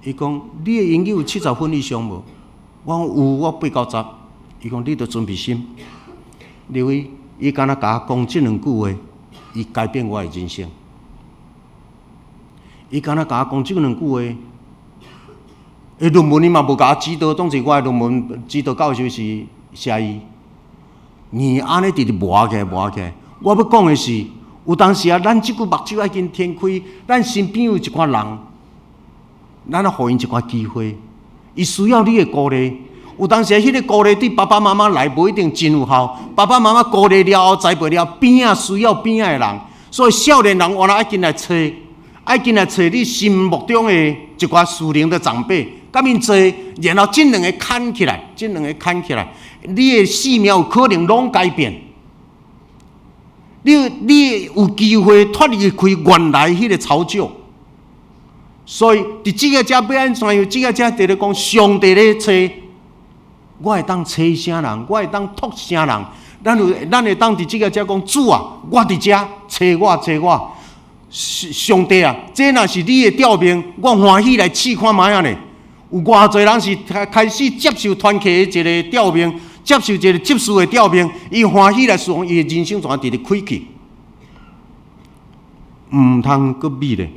伊讲你的英语有70分以上无？我讲有，我8、90。伊讲你着准备心，因为伊敢若甲我讲即两句话，伊改变我的人生。伊敢若甲我讲即两句话，论文伊嘛无甲我指导，当时我的论文指导教授是写伊，你安尼直直磨起来，磨起来。我要讲的是，有当时啊，咱即句目睭爱经天开，咱身边有一寡人，咱啊，互因一寡机会，伊需要你的鼓励。有当时迄个鼓励对爸爸妈妈来无一定真有效，爸爸妈妈鼓励了后，栽培了边啊需要边啊的人，所以少年人原来爱进来找。爱进来找你心目中的一寡属灵的长辈，甲因做，然后这两个牵起来，你的生命有可能拢改变。你有机会脱离开原来迄个潮旧。所以，伫这个遮要安怎样？这个遮伫咧讲，上帝咧找，我会当找啥人？我会当托啥人？咱会当伫这个遮讲，主啊，我伫遮找我。上帝啊，这若是你的调兵，我欢喜来试看卖啊咧。有偌侪人是开始接受团契的一个调兵，接受一个执事的调兵，伊欢喜来侍奉，伊的人生全直直开去，毋通搁比咧，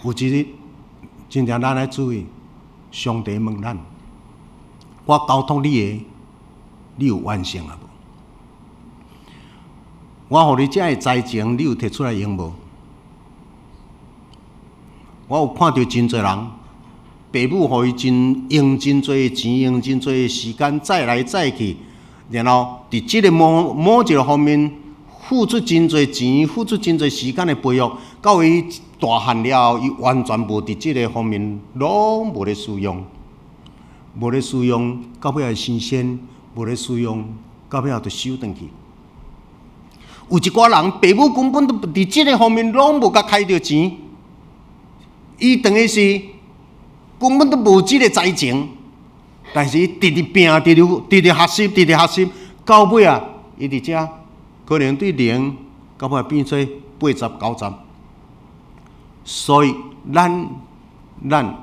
有一日，真正咱来注意，上帝问咱：我交托你的。你有完成啊无？我互你遮个财情，你有摕出来用无？我有看到真侪人，父母互伊用真侪钱，用真侪时间，再来再去，然后伫即个某一个方面付出真侪钱，付出真侪时间的培育，到伊大汉了后，伊完全无伫即个方面拢无咧使用，到尾新鲜。无咧使用，到尾就收转去。有一寡人，父母根本都伫即个方面拢无甲开着钱，伊等于是根本都无即个财情，但是伊直直拼，直直学习，到尾啊，伊伫遮可能对0，到尾变做80、90。所以咱要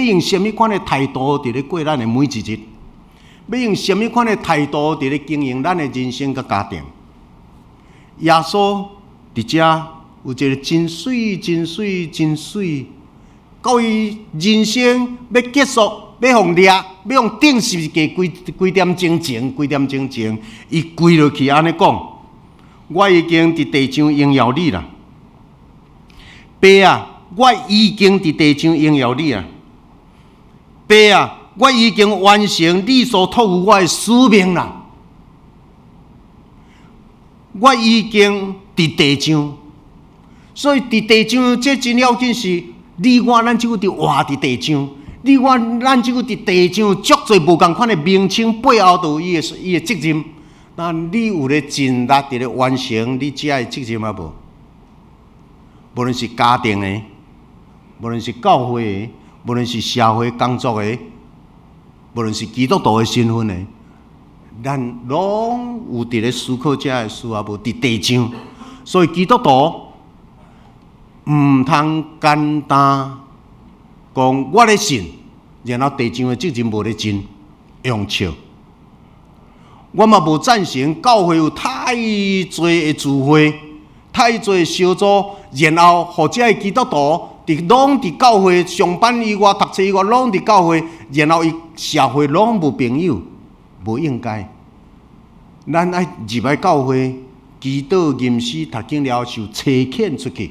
用什么款的态度伫咧过咱的每一日？要用什么款的态度伫咧经营咱的人生甲家庭？耶稣伫遮有一个真水，到伊人生要结束，要互掠，要互顶十字架几点钟前，伊跪落去安尼讲：我已经伫地上荣耀你啦，爸啊，我已经伫地上荣耀你啦，爸啊！我已经完成你所托付我的使命啦！我已经伫地上，所以伫地上，这真要紧是，你我咱即个伫活伫地上，你我咱即个伫地上，足侪无共款的名称背后都有伊的责任。那你有咧尽力伫咧完成你遮的责任啊无？无论是家庭的，无论是教会的，无论是社会工作的。无论是基督徒的身份的，咱拢有伫咧思考遮个事啊，无伫地上。所以基督徒毋通简单讲我咧信，然后地上的责任无咧尽，用笑。我嘛无赞成教会有太多的聚会，太多的小组，然后或者的基督徒。拢伫教会上班以外、读册以外，拢伫教会，然后伊社会拢无朋友，无应该。咱爱入来教会，祈祷、吟诗、读经了，受差遣出去，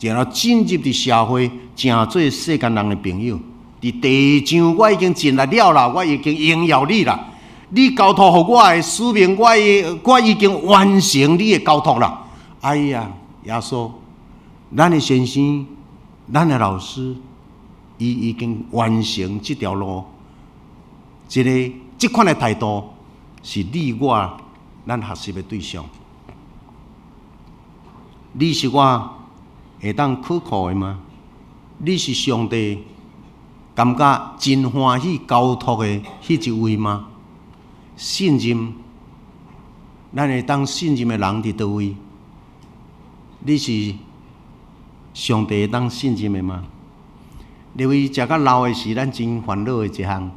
然后进入伫社会，成做世间人的朋友。伫地上，我已经尽力了啦，我已经荣耀你啦。你交托互我的使命，我已经完成你的交托啦。哎呀，耶稣，咱的先生。咱的老师，伊已经完成这条路。这款的态度是你我咱学习的对象。你是我会当可靠的吗？你是上帝感觉真欢喜交托的迄一位吗？信任，咱会当信任的人伫倒位？你是上帝会当信任的吗？因为食到老的是咱真烦恼的一项。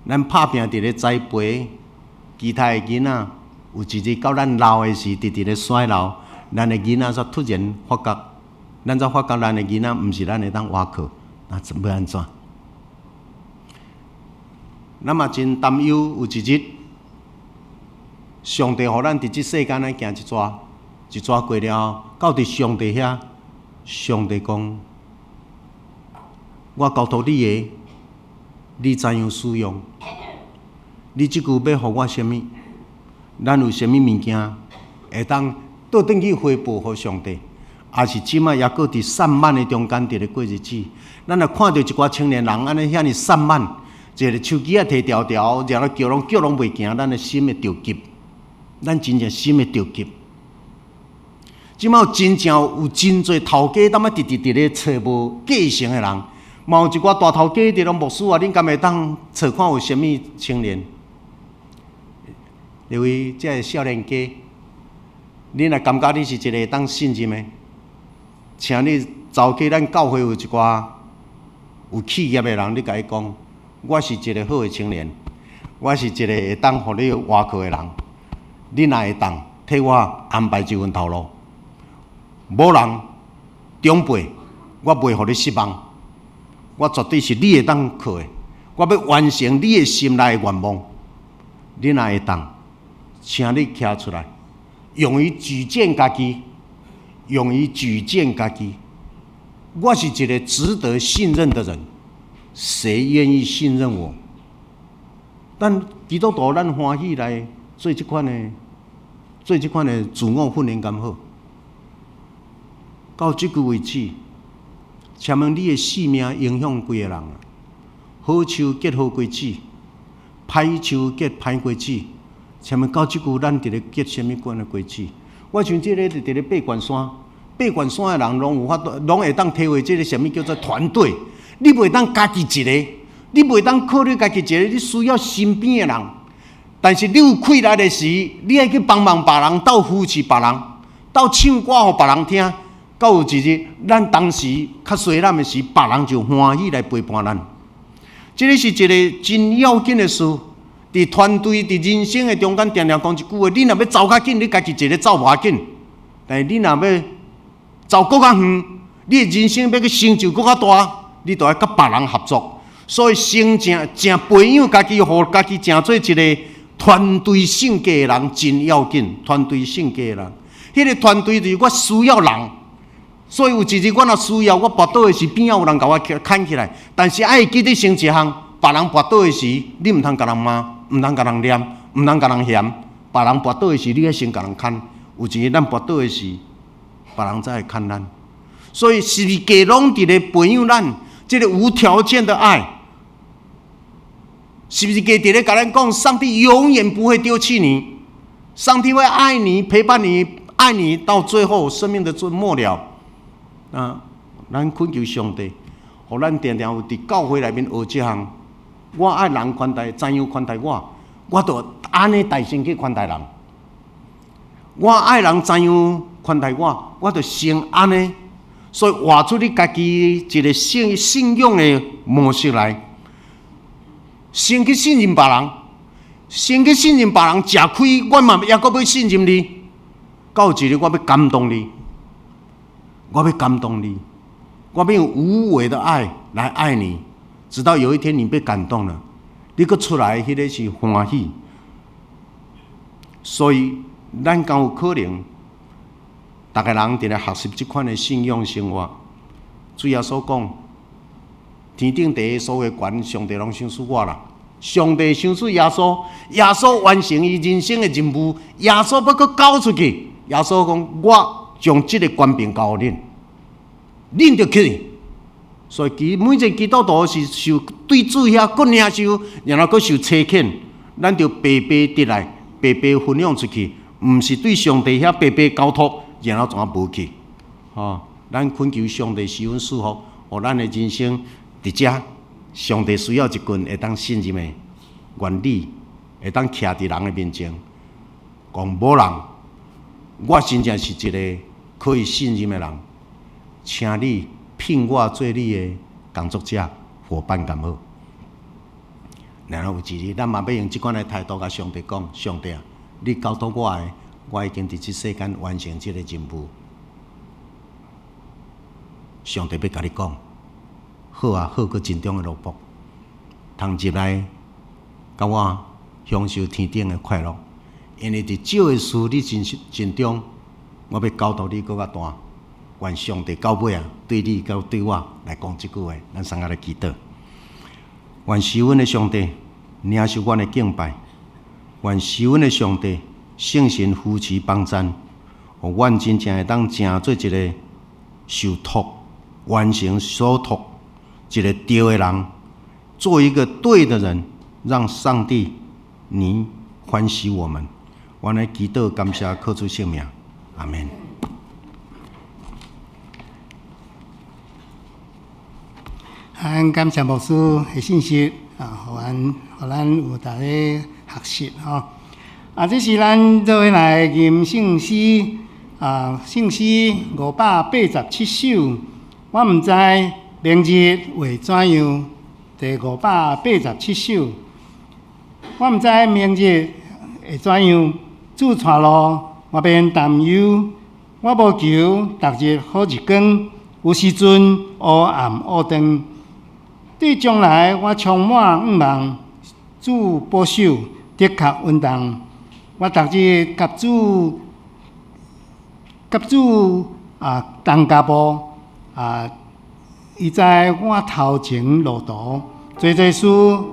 咱拍拼伫咧栽培其他的囡仔，有一日到咱老的时，直直咧衰老，咱的囡仔才突然发觉，咱才发觉咱的囡仔毋是咱会当活靠，那要安怎？咱嘛真担忧有一日，上帝互咱伫即世间来行一逝过了后，到伫上帝遐，上帝讲：我交托你的，你怎样使用？你即句要互我什么？咱有什么物件会当倒转去回报互上帝？也是即摆抑搁伫散漫的中间伫咧过日子？咱若看到一寡青年人安尼遐尼散漫，一个手机啊摕条条，然后叫拢袂行，咱的心会着急，咱真正心会着急。即摆有真侪头家，当啊直直伫咧找无继承的人。嘛有一寡大头家伫咧牧师啊，恁敢会当找看有啥物青年？因为这个少年家，恁若感觉你是一个会当信任的，请你走去咱教会有一寡有企业的人，你甲伊讲，我是一个好的青年，我是一个会当互你活靠的人，你若会当替我安排一份头路，无人长辈，我袂互你失望。我绝对是你会当靠的，我要完成你的心内的愿望。你若会当，请你徛出来，勇于举荐家己，勇于举荐家己。我是一个值得信任的人，谁愿意信任我？但基督徒咱欢喜来做这款的自我训练，敢好？到这句为止。请问你的性命影响几个人啊？好树结好果子，歹树结歹果子。请问到即句，咱伫咧结什么款的果子？我像即个伫咧爬悬山的人，拢会当体会即个什么叫做团队。你袂当家己一个，你袂当考虑家己一个，你需要身边的人。但是你有困难的时，你爱去帮忙别人，斗扶持别人，斗唱歌互别人听。到有一日，咱当时较衰咱的时，别人就欢喜来陪伴咱。这个是一个真要紧的事。伫团队、伫人生的中间，常常讲一句话：你若要走较紧，你家己一个走无要紧；但是你若要走更较远，你的人生要去成就更较大，你就要甲别人合作。所以，成培养家己，互家己成做一个团队性格的人，真要紧。团队性格的人，迄个团队就是我需要人。所以有一日我若需要，我跋倒的时边仔有人甲我牵起来，但是爱记得先一项，别人跋倒的时，你毋通甲人骂，毋通甲人念，毋通甲人嫌。别人跋倒的时，你要先甲人牵。有一日咱跋倒的时，别人才会牵咱。所以世界拢伫咧培养咱这个无条件的爱。是不是伫咧甲咱讲，上帝永远不会丢弃你，上帝会爱你，陪伴你，爱你到最后生命的末了。咱恳求上帝，互咱常常有伫教会内面学这项。我爱人款待，怎样款待我，我就安尼大声去款待人。我爱人怎样款待我，我就先安尼。所以活出你家己一个信仰的模式来，先去信任别人，先去信任别人，吃亏我嘛也阁要信任你。到一日我要感动你。我要感动你，我要用无为的爱来爱你，直到有一天你被感动了，你搁出来，迄个是欢喜。所以，咱敢有可能，大家人伫咧学习这款的信仰生活。主耶稣讲，天顶地下所有权，上帝拢赏赐我啦。上帝赏赐耶稣，耶稣完成伊人生的任务，耶稣要搁交出去。耶稣讲，我将这个权柄交予恁，恁就去，所以每一个基督徒是受对主遐搁领受，然后搁受差遣，咱就白白得来，白白分享出去，毋是对上帝遐白白交托，然后怎啊无去？咱恳求上帝施恩赐福，互咱的人生伫遮。上帝需要一群会当信任的原理，会当徛伫人的面前，讲无人，我真正是一个可以信任的人，请你聘我做你的工作者、伙伴，敢好？然后有一日，咱嘛要用即款的态度甲上帝讲：上帝啊，你交托我的，我已经伫即世间完成即个任务。上帝要甲你讲。好啊，好过真中的萝卜，通入来，甲我享受天顶的快乐。因为伫少的事你真中，我要交托你搁较大。愿上帝到尾啊，对你甲对我来讲即句话，咱三个来祈祷。愿施恩的上帝领受阮的敬拜，愿施恩的上帝圣神扶持帮赞，互阮真正会当成做一个受托、完成所托。一个对的人，做一个对的人，让上帝你欢喜我们。我来祈祷，感谢靠主圣名，阿门。感谢牧师的信息互咱有大家学习这是咱做伙来吟圣诗圣诗587首，我毋知。明日会怎样？第587首，我毋知明日会怎样。主带路，我免担忧。我无求逐日好日光，有时阵黑暗乌灯。对将来，我充满盼望。主保守，的确稳当。我逐日甲主同脚步伊知我头前路途，做事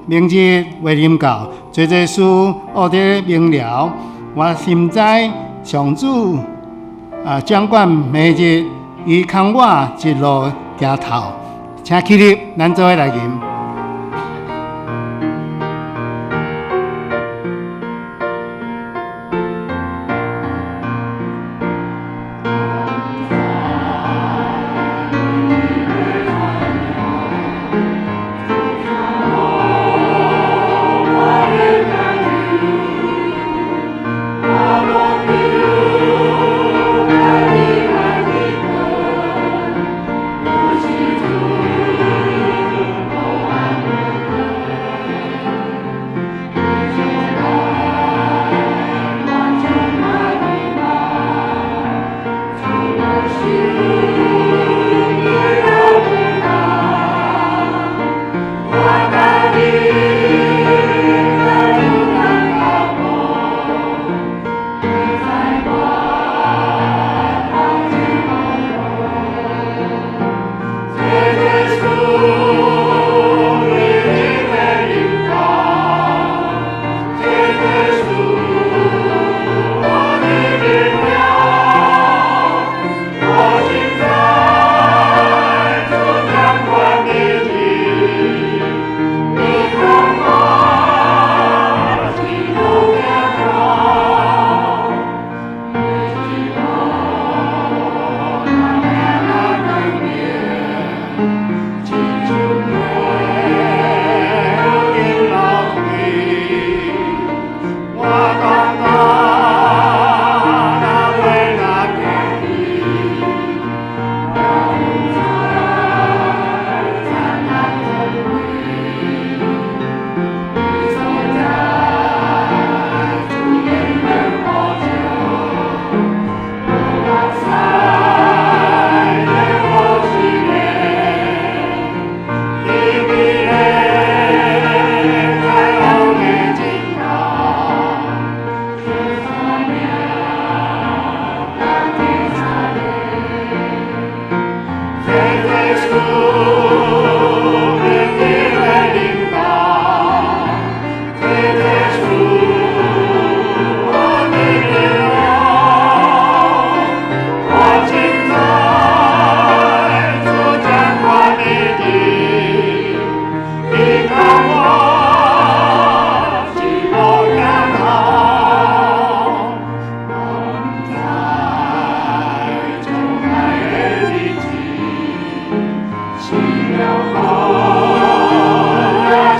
明日会临到，做事学得明了。我心知上主掌管每日，伊扛我一路行头。请起立，咱做伙来吟。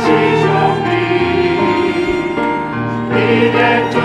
请坐。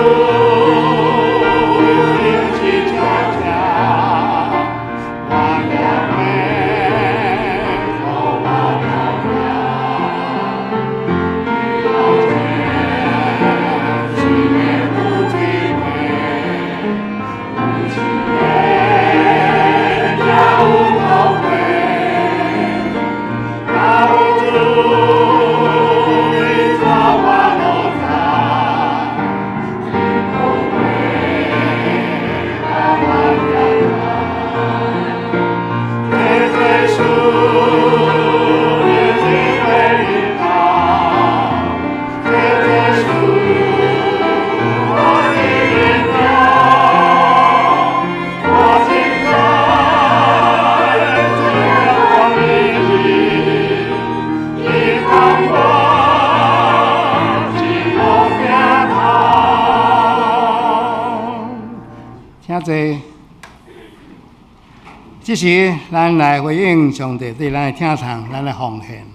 这时，咱来回应上帝对咱的听唱，咱的奉献。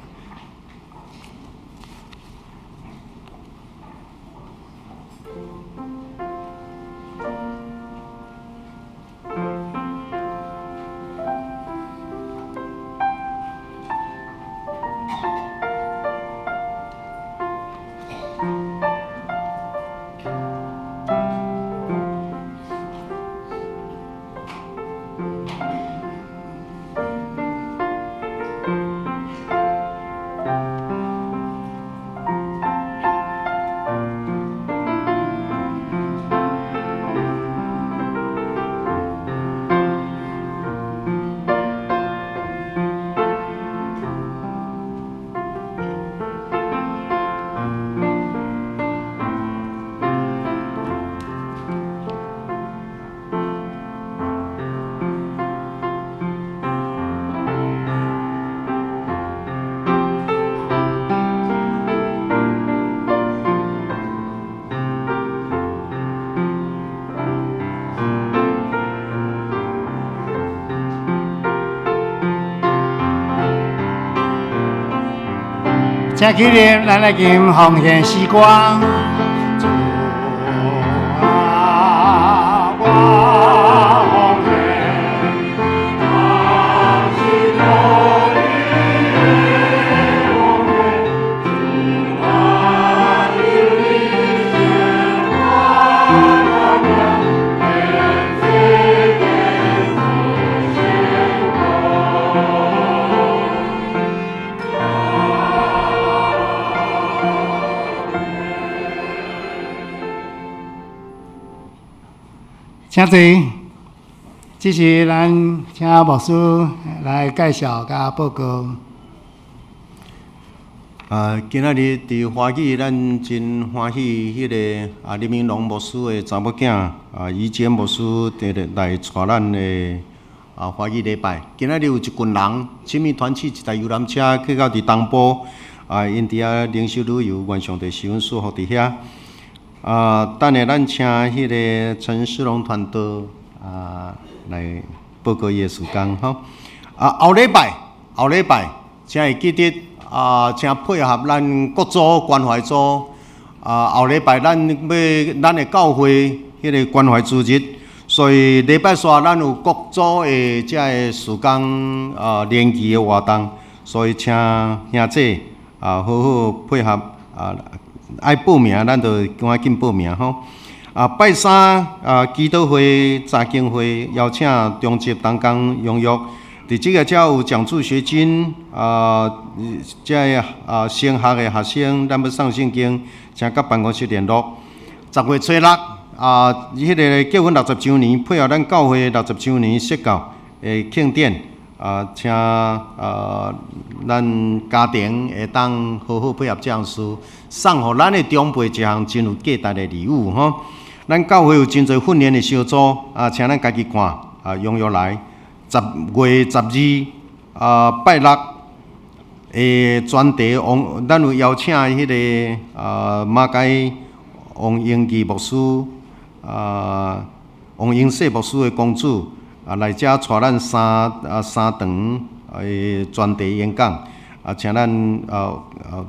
请起立，咱来敬奉献诗歌。主啊，我奉献，我心中的奉献。主啊，求你显我荣耀，愿世间所显请坐。这是咱请牧师来介绍甲报告。今仔日伫花语，咱真欢喜，迄个林明龙牧师的查某囝于坚牧师来带咱的花语礼拜。今仔日有一群人，亲密团契一台游览车去到伫东部，因伫遐领袖旅游，愿上帝施恩祝福伫遐。等下咱请迄个陈世龙团队来报告伊的时间吼。后礼拜，请会记得请配合咱各组关怀组。后礼拜咱的教会迄个关怀主日，所以礼拜三咱有各组的遮个时间联谊的活动，所以请兄弟好好配合爱报名，咱就赶紧报名吼。拜三基督会查经会邀请中职同工荣誉，伫即个遮有讲助学金遮个升学的学生，咱要送圣经，请甲办公室联络。10月初6，迄个结婚60周年，配合咱教会60周年设教的庆典，请咱家庭会当好好配合这样事，送互咱的长辈一项真有价值的礼物吼。咱教会有真侪训练的小组，请咱家己看，踊跃来。10月12，拜六的专题咱有邀请迄个马街王英基牧师，王英世牧师的公主来遮带咱三场的专题演讲。请咱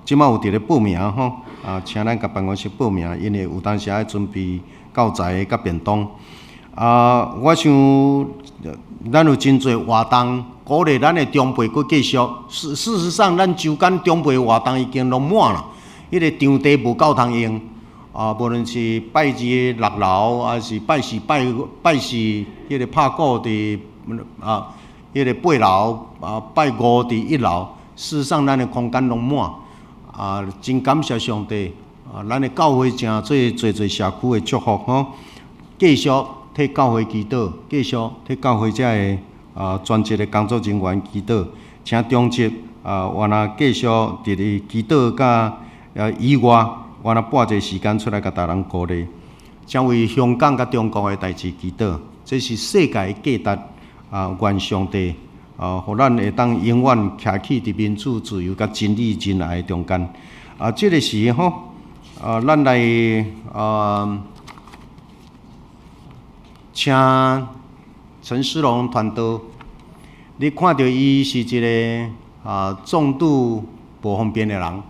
即摆有伫咧报名吼，请咱甲办公室报名，因为有当时爱准备教材甲便当。我想咱有真侪活动，鼓励咱的长辈佫继续。事实上，咱州间长辈活动已经拢满啦，迄个场地无够通用。无论是拜二的6楼，还是拜四、拜四，迄个拍鼓伫迄个8楼，拜5伫1楼。事实上，咱的空间拢满。真感谢上帝。咱的教会诚做社区的祝福吼，继续替教会祈祷，继续替教会遮个专职的工作人员祈祷，请中职原来继续伫咧祈祷甲以外，原来拨一时间出来甲大人鼓励，将为香港甲中国的代志祈祷，这是世界的价值愿上帝互咱会当永远徛起伫民主、自由甲真理、仁爱的中间。这个时吼，咱来请陈思龙团队，你看到伊是一个重度不方便的人，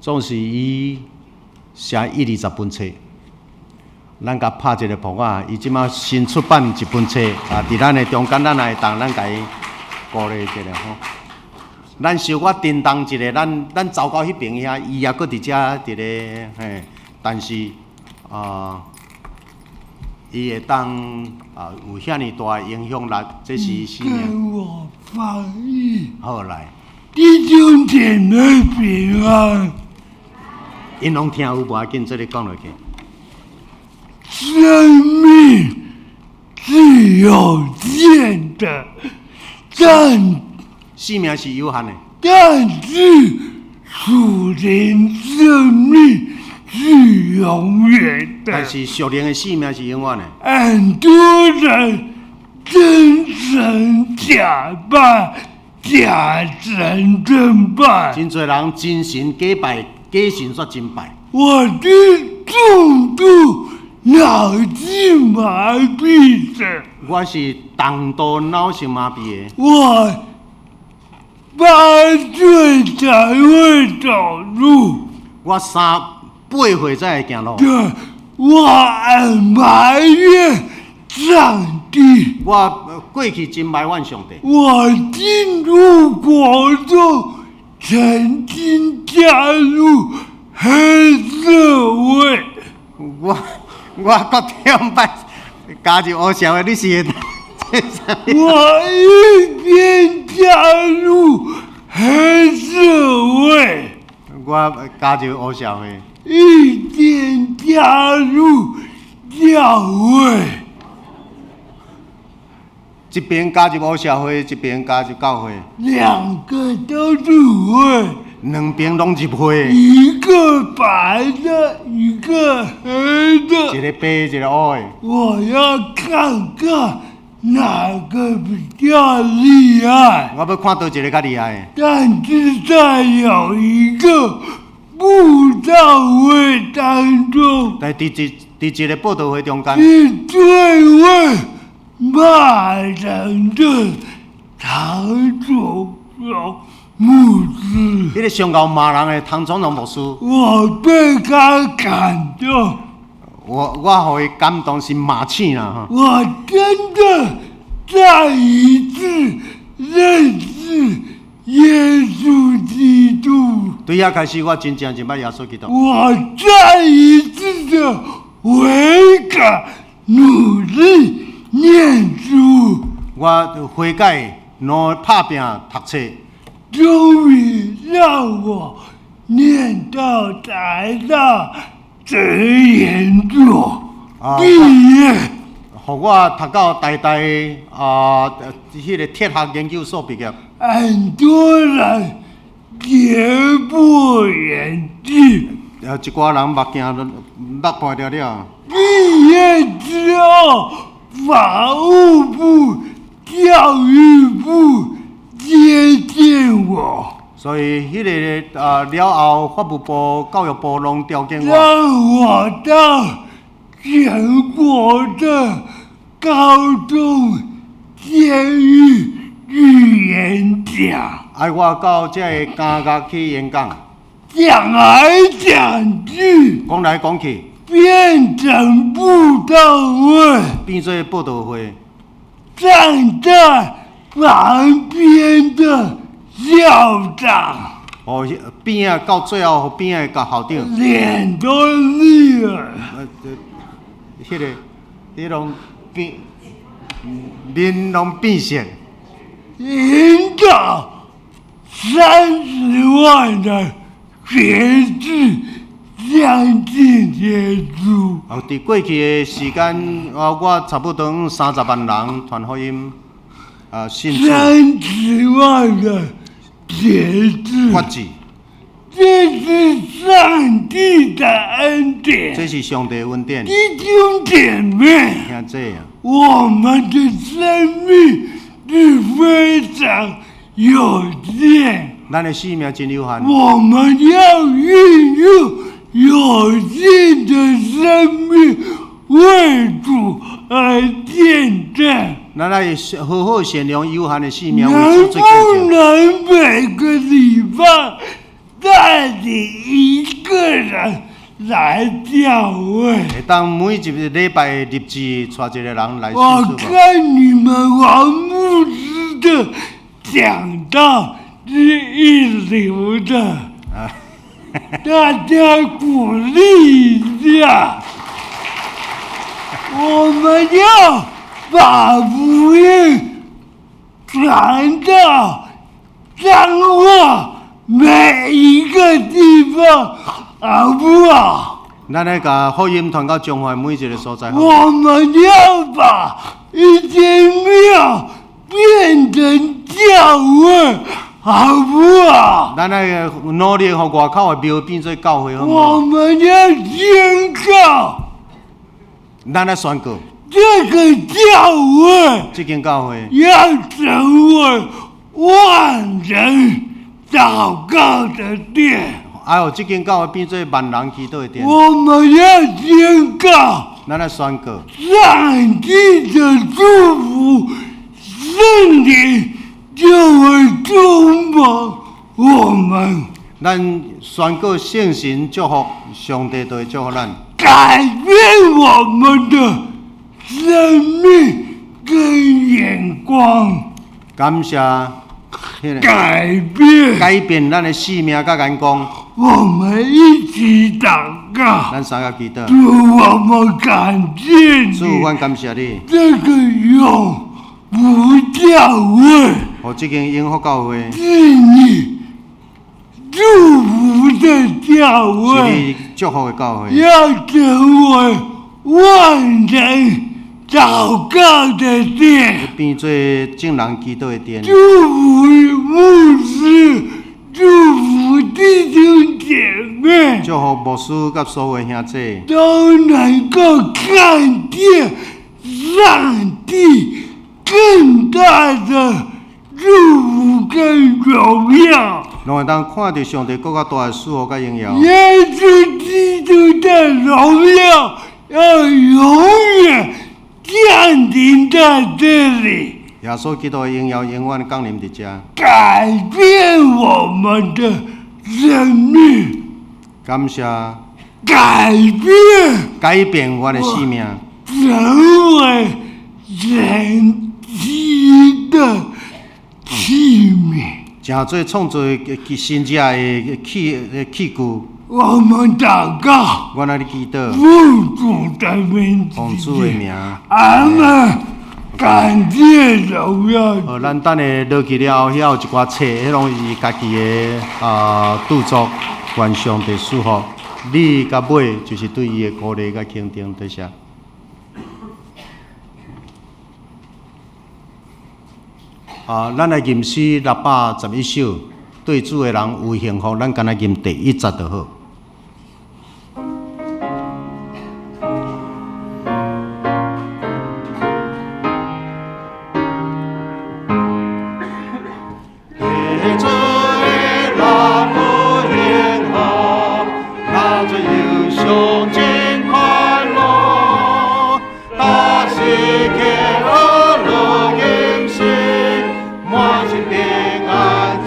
总是伊写120本册，咱甲拍一个谱啊！伊即马新出版一本册伫咱的中间，咱来当咱甲伊鼓励一下吼。咱小可叮当一个，咱走到迄边遐，伊也搁伫遮伫咧嘿，但是伊会当有遐尼大的影响力，这是伊使命。我翻译。好来，弟兄姐妹平安。因拢听有无要紧，这里讲落去。生命是有限的，生命是有限的，但是属灵生命是永远的。但是属灵的生命是永远的。很多人真神假拜，假神真拜。真侪人真神假拜，假神煞真拜。我的重度脑筋麻痹症。我是重度脑性麻痹的。我8岁才会走路。我8岁才会行路。对，我很埋怨上帝。我过去真埋怨上帝。我进入国中，曾经加入黑社会。我国中捌加入黑社会，你是？我一边加入黑社会，我加入黑社会，一边加入教会。一边加入黑社会，一边加入教会，两个都入会，两边拢入会。一个白的，一个黑的，一个白，一个黑的。我要看看哪个比较厉害。我要看倒一个较厉害。但是在有一个布道会当中，在伫一个布道会中间，是最会骂人的唐总统牧师。迄个上高骂人的唐总统牧师，我被他感动。我予伊感动是骂醒啦哈。我真的再一次认识耶稣基督。对遐开始，我真正捌耶稣基督。我再一次的悔改，努力念书。我悔改，努拍拼读册，终于让我念到台大哲研所毕业。互我读到台大迄个铁学研究所毕业。很多人跌破眼镜。一寡人目镜都目破了了。毕业之后，法务部、教育部接见我，所以迄个了后，法务部、教育部拢调见我，让我到全国的高中监狱去演讲。爱我到这个监狱去演讲，讲来讲去，讲来讲去，变成不到位，变做报道会，站在旁边的校长哦，边啊到最后边啊甲校长，脸都绿了。迄种变面拢变色，引导30万的学子相信耶稣，哦，伫过去的时间，我差不多30万人传福音，信主30万的学子，发迹，这是上帝的恩典。这是上帝的恩典，弟兄姐妹，听这啊，我们的生命是非常有限，咱的生命真有限，我们要运用有限的生命为主而见证。咱来好好善良有限的生命为能主做见不证。能每个礼拜带领一个人来教会？会当每一个礼拜日子带一个人来我信主无？看你们王牧师的讲道是一流的，啊，大家鼓励一下。我们要把福音传到彰化每一个地方，好不好？咱来甲福音传到中华每一个所在。我们要把一间庙变成教会，好不好？咱来努力，互外口的庙变做教会，好我无？们要宣告咱来宣告，这个教会这间教会要成为万人祷告的殿。还有这间教会变做万人祈祷的殿。我们要宣告咱来宣告，上帝的祝福，圣灵就会充满我们，咱宣告圣神祝福，上帝就会祝福咱，改变我们的生命跟眼光，感谢迄个改变咱的生命甲眼光。我们一起祷告。咱三个祈祷，主，我们感谢主，你，阮感谢你，这个永不教会互这间永福教会是你祝福的教是会，你祝福的教会，要成为万人祷告的殿。变做众人祈祷的殿。祝福牧师，祝福弟兄姐妹，祝福牧师甲所有兄弟，都能够看见上帝更大的祝福跟荣耀。拢会当看到上帝更较大的祝福甲荣耀。耶稣基督的荣耀要永远降临在这里，耶稣基督的荣耀永远降临伫遮，改变我们的生命，感谢改变改变我的生命，成为人体的器皿。诚做创造新者的器具。我们祷告，我来祈祷，奉主的名奉主的名。阿门。感谢荣耀。咱等下落去了后，遐有一寡册，迄拢是家己的著作，愿上帝祝福。你甲尾就是对伊的鼓励甲肯定，多谢。咱来吟诗611首，对主的人有幸福，咱干那吟第1节就好。满心平安，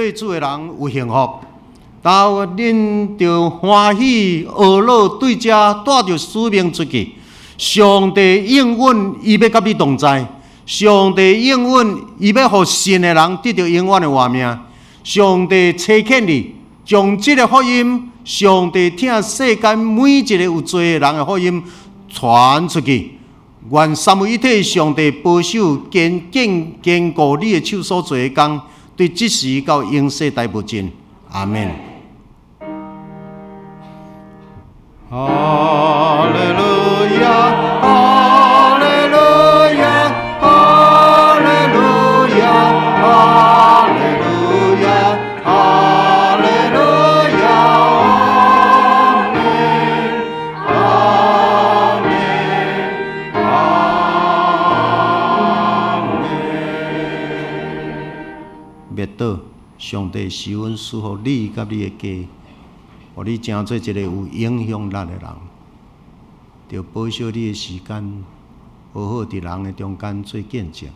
对主的人有幸福。但恁着欢喜懊恼，对遮带着使命出去。上帝应允，伊要甲你同在。上帝应允，伊要互信的人得到永远的活命。上帝差遣你，将这个福音，上帝听世间每一个有罪的人的福音传出去。愿三位一体上帝保守坚固你的手所做的工，对即时到永世大不尽。阿门。哈利路亚，哈利路亚，哈利路亚，哈利路亚，哈利路亚，阿门，阿门。灭倒，上帝施恩赐福你甲你的家。互你成做一个有影响力的人，着保守你的时间，好好伫人的中间做见证。